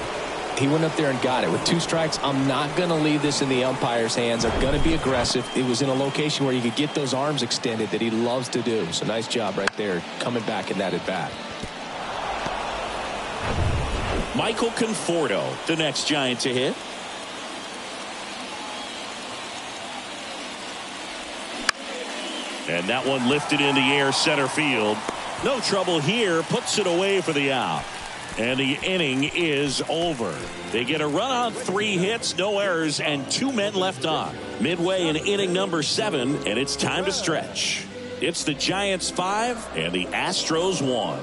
He went up there and got it. With 2 strikes, I'm not going to leave this in the umpire's hands. I'm going to be aggressive. It was in a location where you could get those arms extended that he loves to do. So nice job right there coming back in that at bat. Michael Conforto, the next Giant to hit. And that one lifted in the air center field. No trouble here. Puts it away for the out. And the inning is over. They get a run on 3 hits, no errors, and 2 men left on. Midway in inning number 7, and it's time to stretch. It's the Giants 5 and the Astros 1.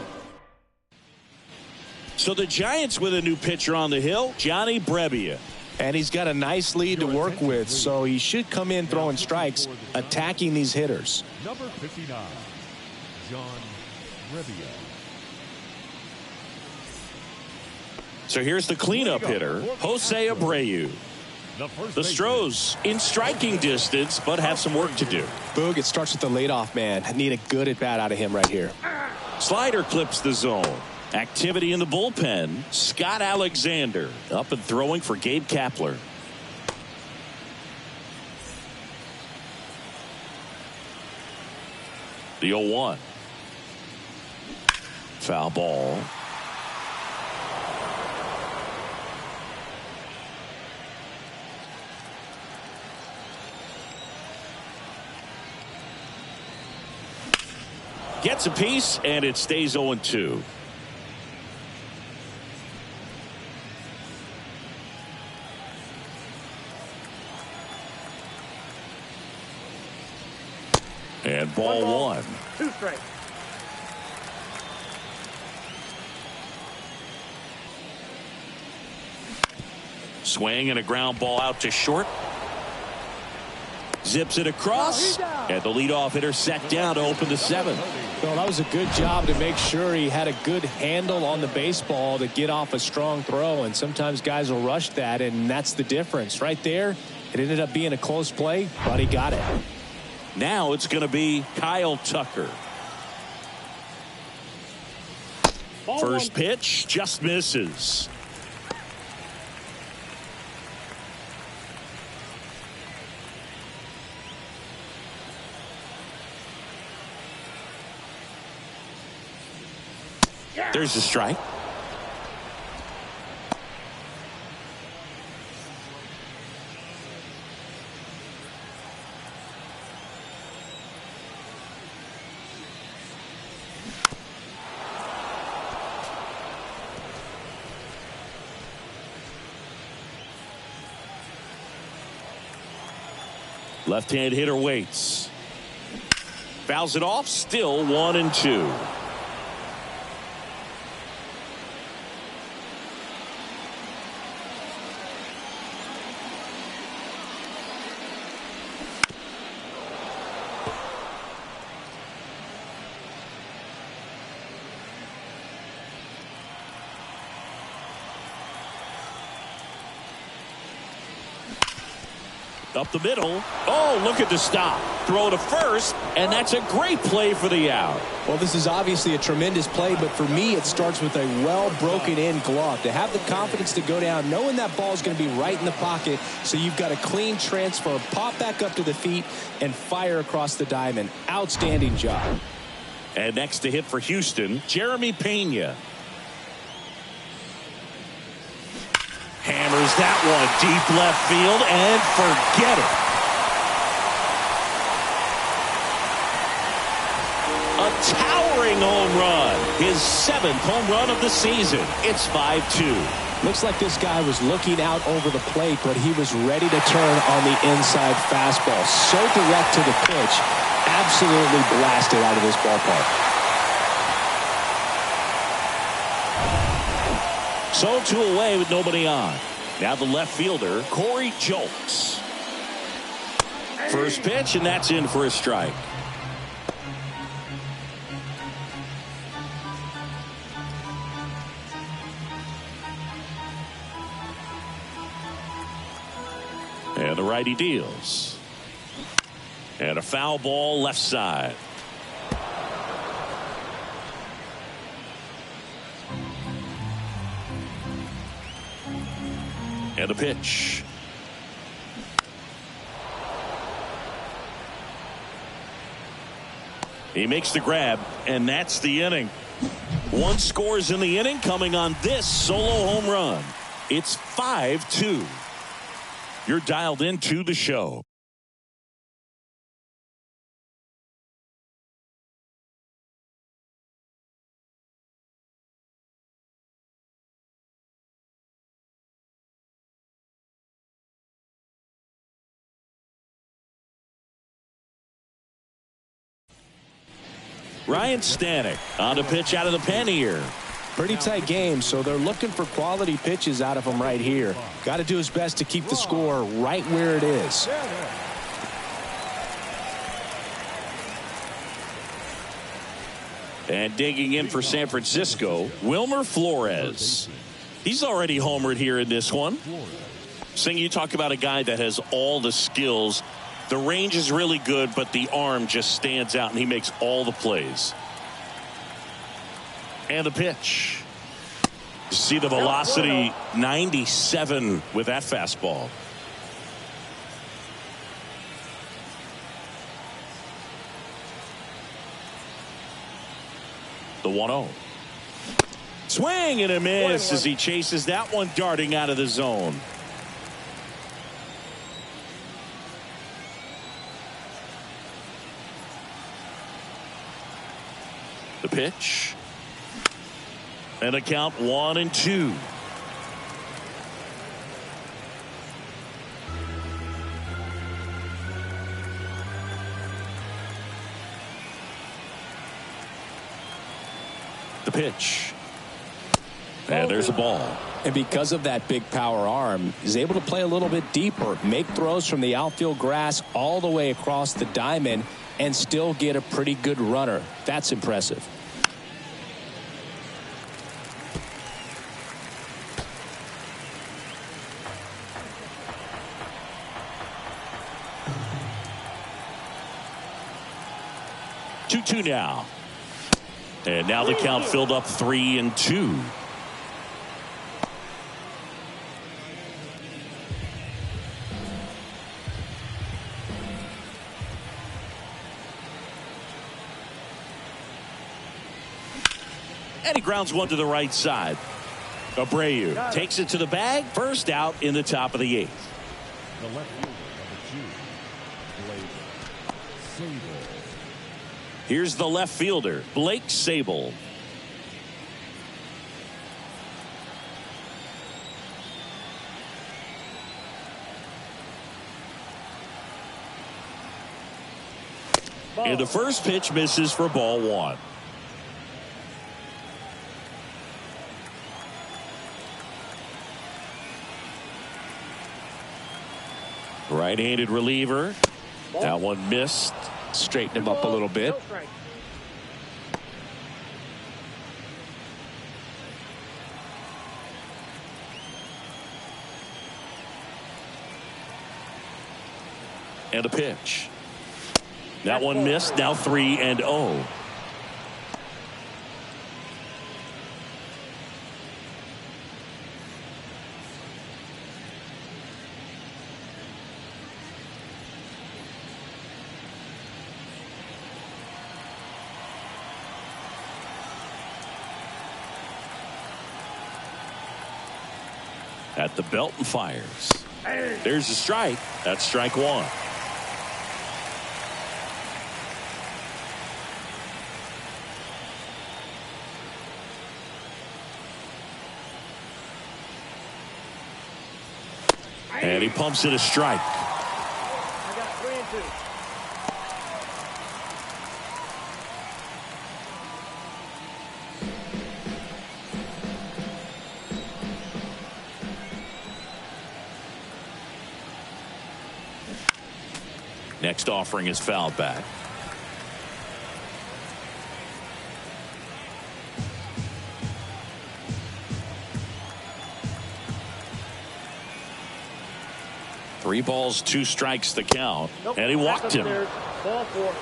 So the Giants with a new pitcher on the hill, Johnny Brebbia. And he's got a nice lead to work with, so he should come in throwing strikes, attacking these hitters. Number 59, John Brebbia. So here's the cleanup hitter, Jose Abreu. The Astros in striking distance, but have some work to do. Boog, it starts with the leadoff man. I need a good at-bat out of him right here. Slider clips the zone. Activity in the bullpen. Scott Alexander up and throwing for Gabe Kapler. The 0-1. Foul ball. Gets a piece, and it stays 0-2. And ball one. 2 strikes. Swing and a ground ball out to short. Zips it across, and the leadoff hitter set down to open the 7th. Well, that was a good job to make sure he had a good handle on the baseball to get off a strong throw, and sometimes guys will rush that, and that's the difference. Right there, it ended up being a close play, but he got it. Now it's going to be Kyle Tucker. First pitch just misses. There's a strike. Left-hand hitter waits. Fouls it off. Still 1-2. Up the middle. Oh, look at the stop. Throw to first, and that's a great play for the out. Well, this is obviously a tremendous play, but for me, it starts with a well-broken-in glove. To have the confidence to go down, knowing that ball is going to be right in the pocket, so you've got a clean transfer, pop back up to the feet, and fire across the diamond. Outstanding job. And next to hit for Houston, Jeremy Pena. Hammers that one deep left field and forget it. A towering home run. His 7th home run of the season. It's 5-2. Looks like this guy was looking out over the plate, but he was ready to turn on the inside fastball. So direct to the pitch. Absolutely blasted out of this ballpark. So 2 away with nobody on. Now the left fielder, Corey Julks. First pitch, and that's in for a strike. And the righty deals. And a foul ball left side. And a pitch. He makes the grab, and that's the inning. 1 scores in the inning coming on this solo home run. It's 5-2. You're dialed into the show. Ryan Stanek on the pitch out of the pen here. Pretty tight game, so they're looking for quality pitches out of him right here. Got to do his best to keep the score right where it is. And digging in for San Francisco, Wilmer Flores. He's already homered here in this one. Sing, you talk about a guy that has all the skills. The range is really good, but the arm just stands out, and he makes all the plays. And the pitch. You see the velocity, 97 with that fastball. The 1-0. Swing and a miss as he chases that one darting out of the zone. The pitch. And a count 1-2. The pitch. And there's a ball. And because of that big power arm, he's able to play a little bit deeper, make throws from the outfield grass all the way across the diamond, and still get a pretty good runner. That's impressive. Two now. And now the count filled up 3-2. And he grounds one to the right side. Abreu takes it to the bag. First out in the top of the 8th. The left fielder, number 2, Blake Sable. Here's the left fielder, Blake Sable. And the first pitch misses for ball 1. Right-handed reliever. That one missed. Straighten him up a little bit. And a pitch. That one missed. Now 3-0. At the belt and fires. There's a strike. That's strike 1. And he pumps it a strike. I got 3-2. Next offering is fouled back. Three balls, 2 strikes the count. And he walked him. Ball 4.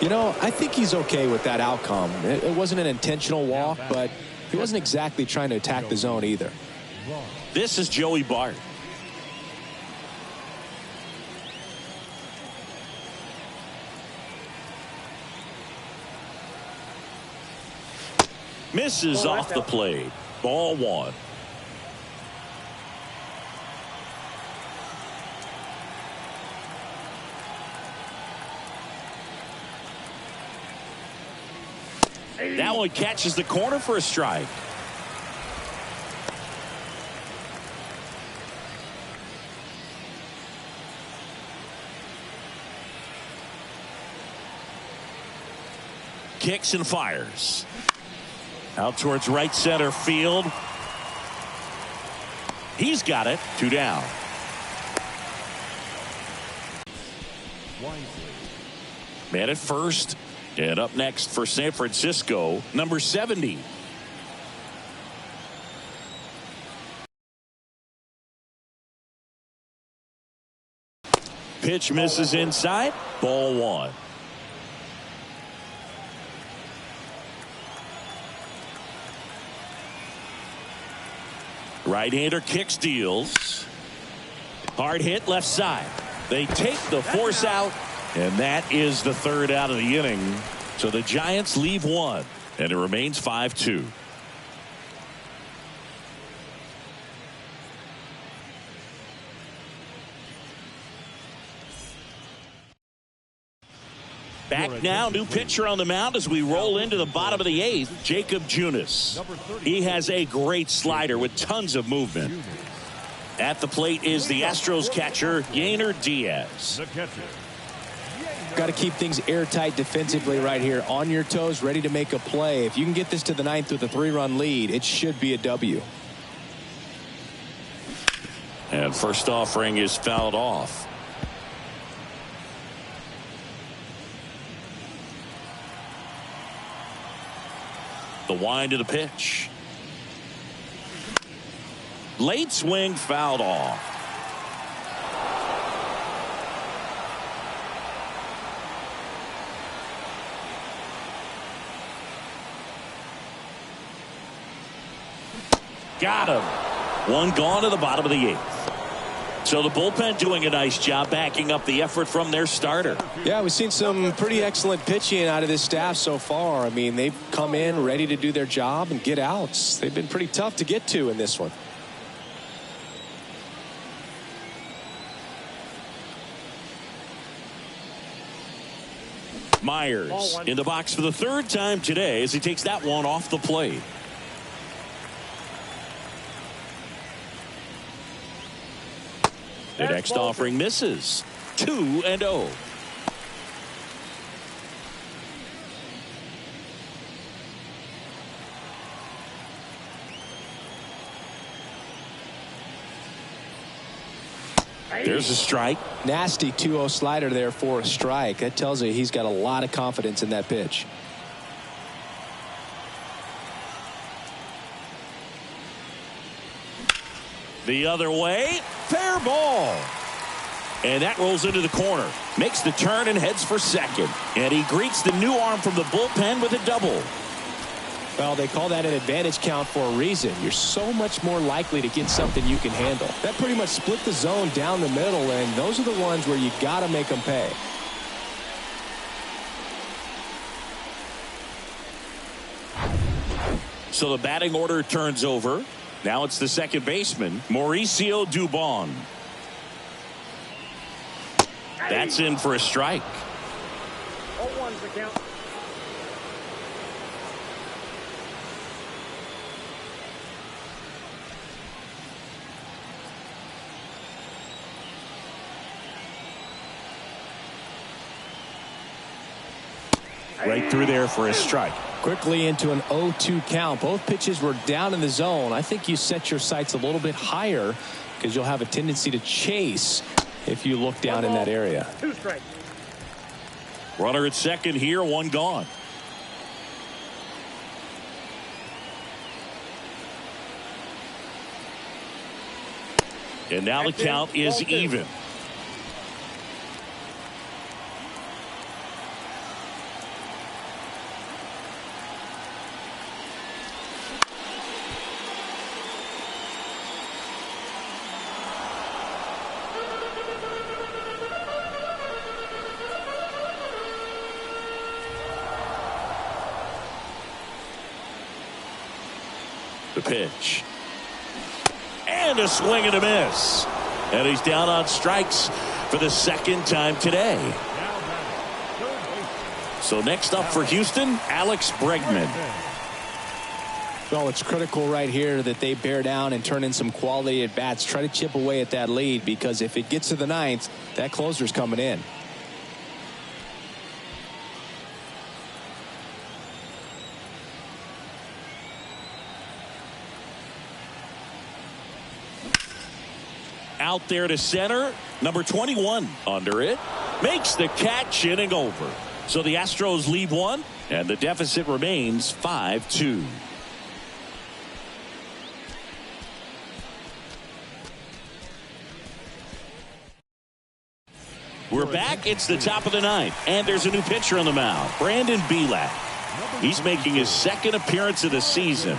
You know, I think he's okay with that outcome. It wasn't an intentional walk, but he wasn't exactly trying to attack the zone either. This is Joey Bart. Misses off the plate. Ball 1. That one catches the corner for a strike. Kicks and fires. Out towards right center field. He's got it. 2 down. Man at first. And up next for San Francisco, number 70. Pitch misses inside. Ball one. Right-hander kicks, deals. Hard hit left side. They take the force out, and that is the third out of the inning. So the Giants leave one, and it remains 5-2. Back now, new pitcher on the mound as we roll into the bottom of the eighth, Jacob Junis. He has a great slider with tons of movement. At the plate is the Astros catcher, Yainer Diaz. Got to keep things airtight defensively right here. On your toes, ready to make a play. If you can get this to the ninth with a 3-run lead, it should be a W. And first offering is fouled off. The wind of the pitch. Late swing, fouled off. Got him. One gone to the bottom of the eighth. So the bullpen doing a nice job backing up the effort from their starter. Yeah, we've seen some pretty excellent pitching out of this staff so far. I mean, they've come in ready to do their job and get outs. They've been pretty tough to get to in this one. Myers in the box for the third time today as he takes that one off the plate. The next offering misses. 2-0. There's a strike. Nasty 2-0 slider there for a strike. That tells you he's got a lot of confidence in that pitch. The other way, fair ball. And that rolls into the corner. Makes the turn and heads for second. And he greets the new arm from the bullpen with a double. Well, they call that an advantage count for a reason. You're so much more likely to get something you can handle. That pretty much split the zone down the middle, and those are the ones where you got to make them pay. So the batting order turns over. Now it's the second baseman, Mauricio Dubon. That's in for a strike. 0-1's the count. Right through there for a strike. Quickly into an 0-2 count. Both pitches were down in the zone. I think you set your sights a little bit higher because you'll have a tendency to chase if you look down in that area. 2 strikes. Runner at second here, one gone. And now the count is even. The pitch. And a swing and a miss. And he's down on strikes for the second time today. So next up for Houston, Alex Bregman. Well, it's critical right here that they bear down and turn in some quality at bats. Try to chip away at that lead, because if it gets to the ninth, that closer's coming in. Out there to center, number 21 under it, makes the catch, inning over. So the Astros lead one, and the deficit remains 5-2. We're back. It's the top of the ninth, and there's a new pitcher on the mound, Brandon Belak. He's making his second appearance of the season.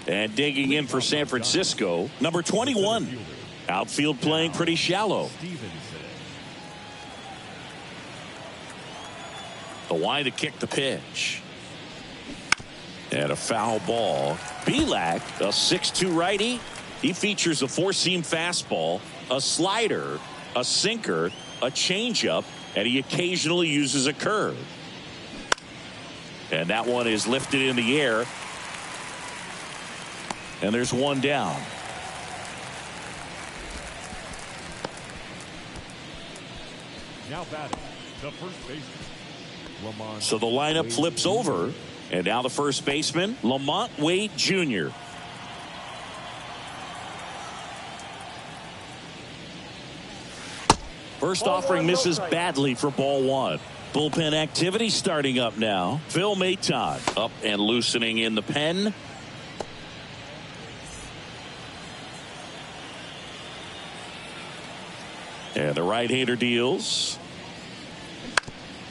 And digging in for San Francisco, number 21. Outfield playing pretty shallow. The line to kick the pitch. And a foul ball. Belak, a 6'2" righty. He features a four-seam fastball, a slider, a sinker, a changeup, and he occasionally uses a curve. And that one is lifted in the air. And there's one down. Now batting, the first baseman. So the lineup flips over, and now the first baseman, Lamont Wade Jr. First offering misses badly for ball one. Bullpen activity starting up now. Phil Maton up and loosening in the pen. And the right-hander deals.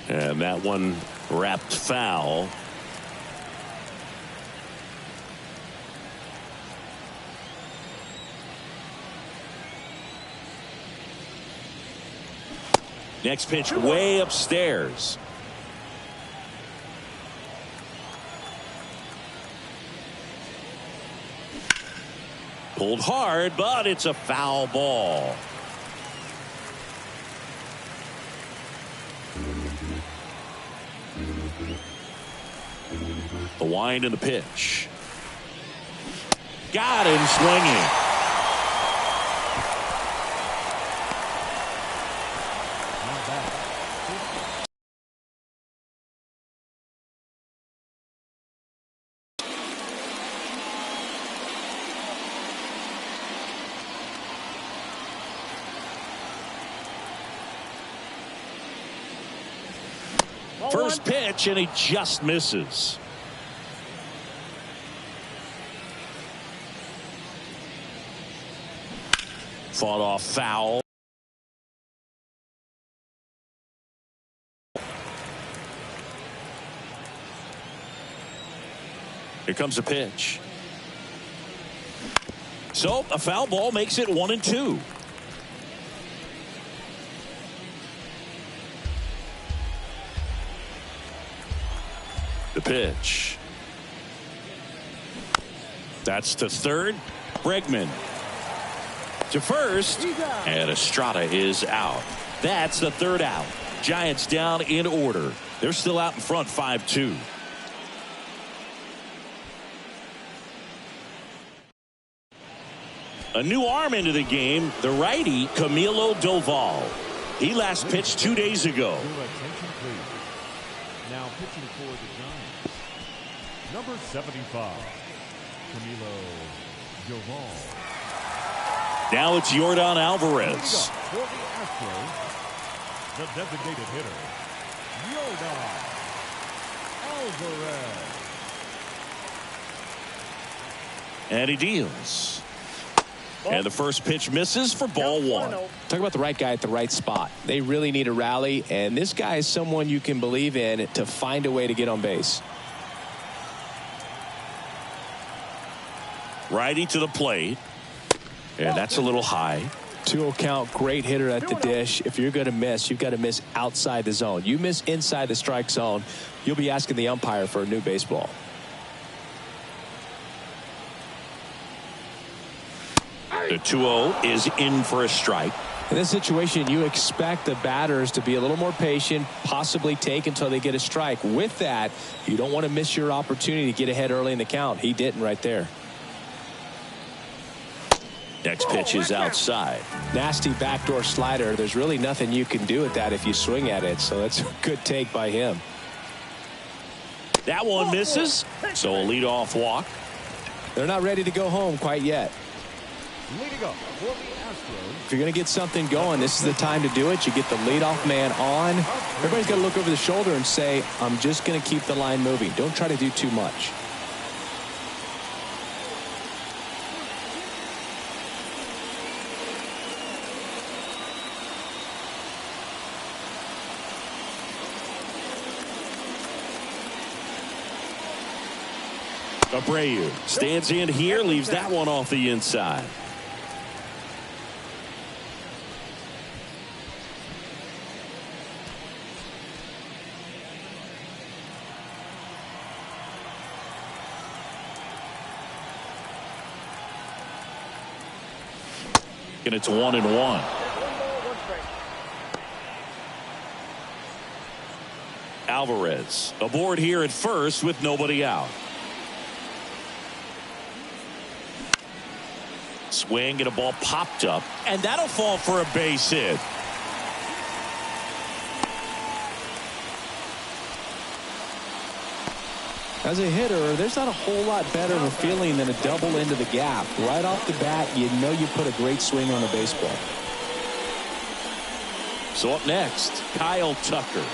And that one wrapped foul. Next pitch way upstairs. Pulled hard, but it's a foul ball. The wind and the pitch. Got him swinging. First pitch, and he just misses. Fought off foul. Here comes a pitch. So a foul ball makes it 1-2. The pitch. That's to third. Bregman to first, and Estrada is out. That's the third out. Giants down in order. They're still out in front 5-2. A new arm into the game, the righty Camilo Doval. He last pitched 2 days ago. Now pitching for the Giants, number 75, Camilo Doval. Now it's Yordan Alvarez. For the Astros, the designated hitter, Yordan Alvarez. And he deals. And the first pitch misses for ball one. Talk about the right guy at the right spot. They really need a rally, and this guy is someone you can believe in to find a way to get on base. Righty to the plate. And that's a little high. 2-0 count, great hitter at the dish. If you're going to miss, you've got to miss outside the zone. You miss inside the strike zone, you'll be asking the umpire for a new baseball. The 2-0 is in for a strike. In this situation, you expect the batters to be a little more patient, possibly take until they get a strike. With that, you don't want to miss your opportunity to get ahead early in the count. He didn't right there. Next pitch is outside. Nasty backdoor slider. There's really nothing you can do with that if you swing at it. So that's a good take by him. That one misses. So a leadoff walk. They're not ready to go home quite yet. Leading up for the Astros. If you're going to get something going, this is the time to do it. You get the leadoff man on. Everybody's got to look over the shoulder and say, I'm just going to keep the line moving. Don't try to do too much. Abreu stands in here, leaves that one off the inside. And it's 1-1. Alvarez aboard here at first with nobody out. Swing and a ball popped up, and that'll fall for a base hit. As a hitter, there's not a whole lot better of a feeling than a double into the gap. Right off the bat, you know you put a great swing on a baseball. So up next, Kyle Tucker.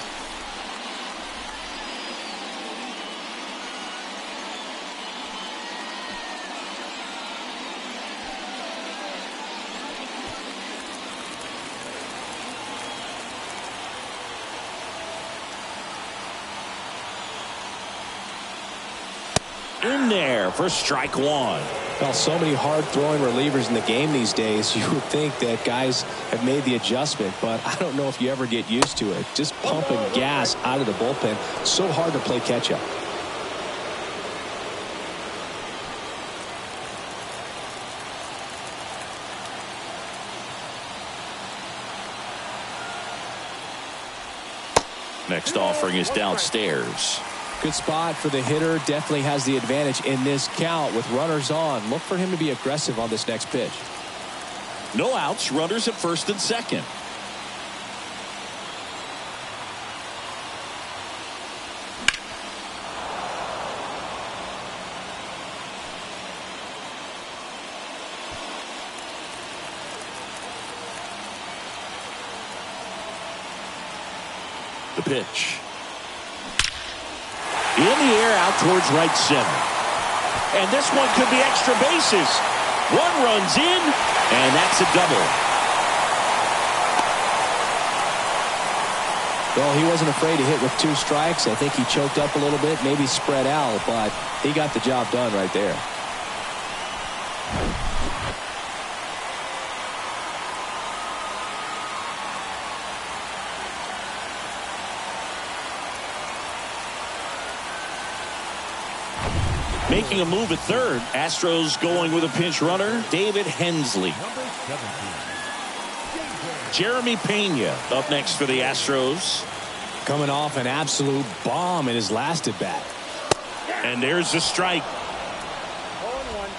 In there for strike one. Well, so many hard-throwing relievers in the game these days, you would think that guys have made the adjustment, but I don't know if you ever get used to it. Just pumping gas out of the bullpen, so hard to play catch-up. Next offering is downstairs. Good spot for the hitter. Definitely has the advantage in this count with runners on. Look for him to be aggressive on this next pitch. No outs, runners at first and second. The pitch. In the air out towards right center. And this one could be extra bases. One runs in, and that's a double. Well, he wasn't afraid to hit with 2 strikes. I think he choked up a little bit, maybe spread out, but he got the job done right there. Making a move at third. Astros going with a pinch runner, David Hensley. Jeremy Pena up next for the Astros. Coming off an absolute bomb in his last at bat. And there's the strike. 0-1.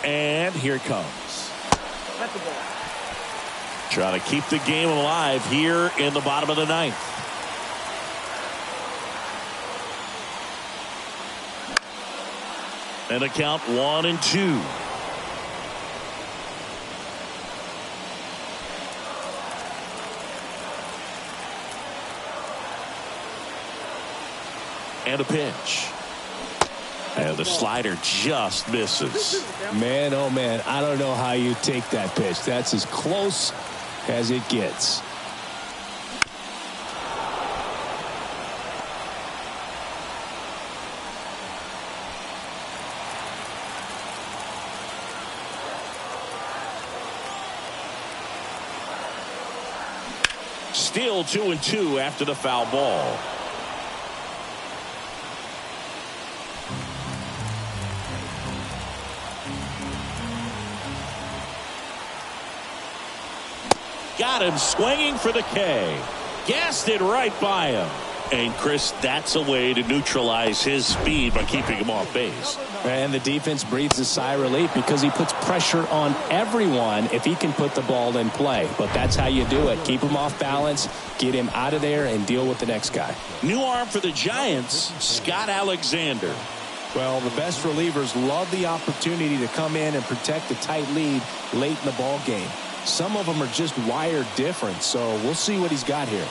And here it comes. That's the ball. Trying to keep the game alive here in the bottom of the ninth. And a count 1-2. And a pitch. And the slider just misses. Man, oh man, I don't know how you take that pitch. That's as close as it gets. Still 2-2 after the foul ball. Got him swinging for the K. Gassed it right by him. And Chris, that's a way to neutralize his speed by keeping him off base. And the defense breathes a sigh of relief because he puts pressure on everyone if he can put the ball in play. But that's how you do it. Keep him off balance, get him out of there, and deal with the next guy. New arm for the Giants, Scott Alexander. Well, the best relievers love the opportunity to come in and protect a tight lead late in the ball game. Some of them are just wired different, so we'll see what he's got here.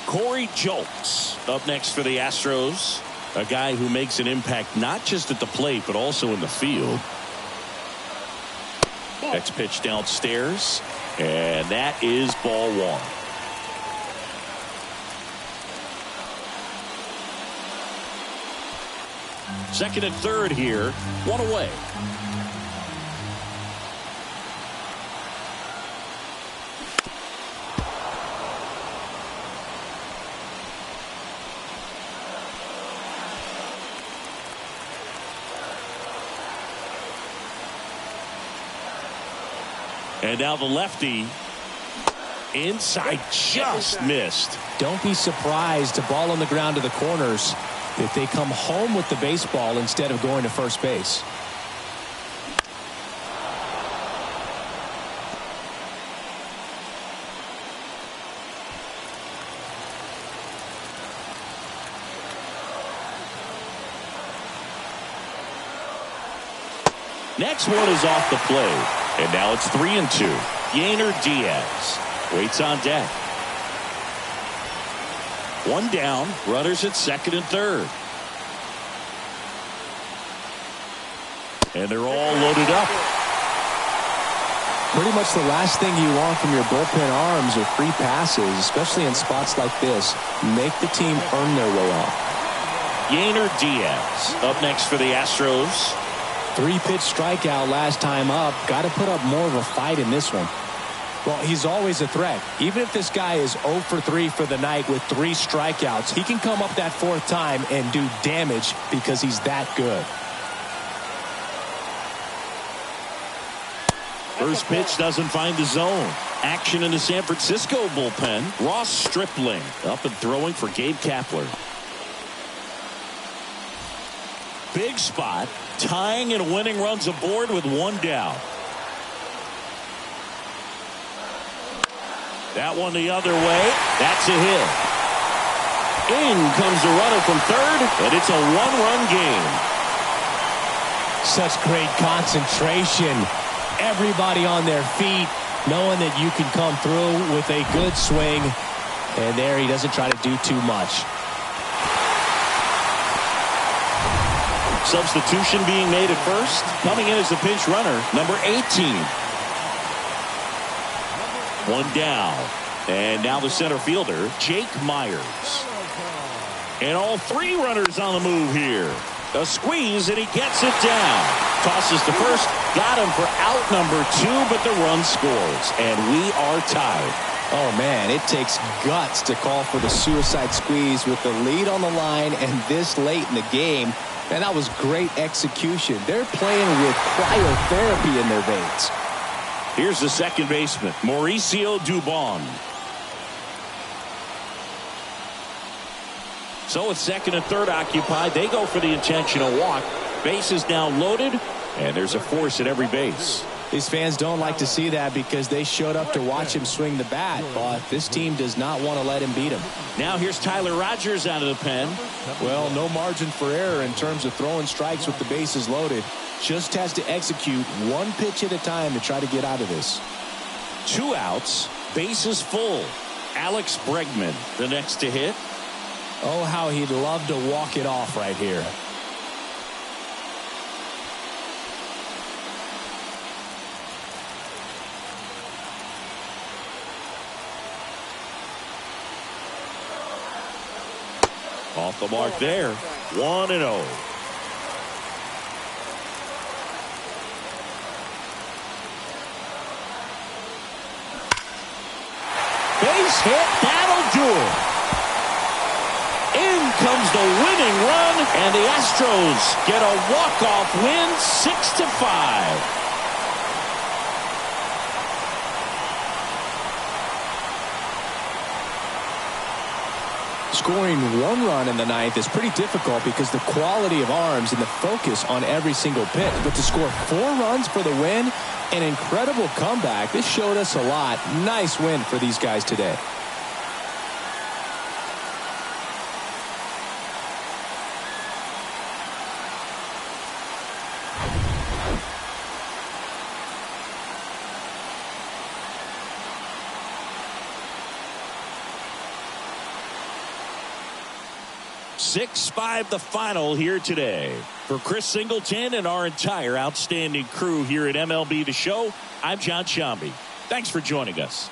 Corey Julks up next for the Astros. A guy who makes an impact not just at the plate, but also in the field. Next pitch downstairs, and that is ball one. Second and third here, one away. And now the lefty inside, just missed. Don't be surprised, a ball on the ground to the corners, if they come home with the baseball instead of going to first base. Next one is off the plate. And now it's 3-2. Yainer Diaz waits on deck. One down, runners at second and third. And they're all loaded up. Pretty much the last thing you want from your bullpen arms are free passes, especially in spots like this. Make the team earn their way off. Yainer Diaz up next for the Astros. 3-pitch strikeout last time up. Got to put up more of a fight in this one. Well, he's always a threat. Even if this guy is 0 for 3 for the night with 3 strikeouts, he can come up that 4th time and do damage because he's that good. First pitch doesn't find the zone. Action in the San Francisco bullpen. Ross Stripling up and throwing for Gabe Kapler. Big spot. Tying and winning runs aboard with one down. That one the other way. That's a hit. In comes the runner from third, and it's a one-run game. Such great concentration. Everybody on their feet, knowing that you can come through with a good swing. And there he doesn't try to do too much. Substitution being made at first. Coming in as the pinch runner, number 18. One down. And now the center fielder, Jake Myers. And all 3 runners on the move here. A squeeze, and he gets it down. Tosses to first. Got him for out number 2, but the run scores. And we are tied. Oh, man, it takes guts to call for the suicide squeeze with the lead on the line and this late in the game. And that was great execution. They're playing with cryotherapy in their veins. Here's the second baseman, Mauricio Dubon. So with second and third occupied, they go for the intentional walk. Base is now loaded, and there's a force at every base. These fans don't like to see that because they showed up to watch him swing the bat, but this team does not want to let him beat him. Now here's Tyler Rogers out of the pen. Well, no margin for error in terms of throwing strikes with the bases loaded. Just has to execute one pitch at a time to try to get out of this. 2 outs, bases full. Alex Bregman, the next to hit. Oh, how he'd love to walk it off right here. Off the mark there. 1-0. Base hit. That'll do it. In comes the winning run, and the Astros get a walk-off win, 6-5. Scoring 1 run in the ninth is pretty difficult because the quality of arms and the focus on every single pitch. But to score 4 runs for the win, an incredible comeback. This showed us a lot. Nice win for these guys today. 6-5 the final here today. For Chris Singleton and our entire outstanding crew here at MLB The Show, I'm John Sciambi. Thanks for joining us.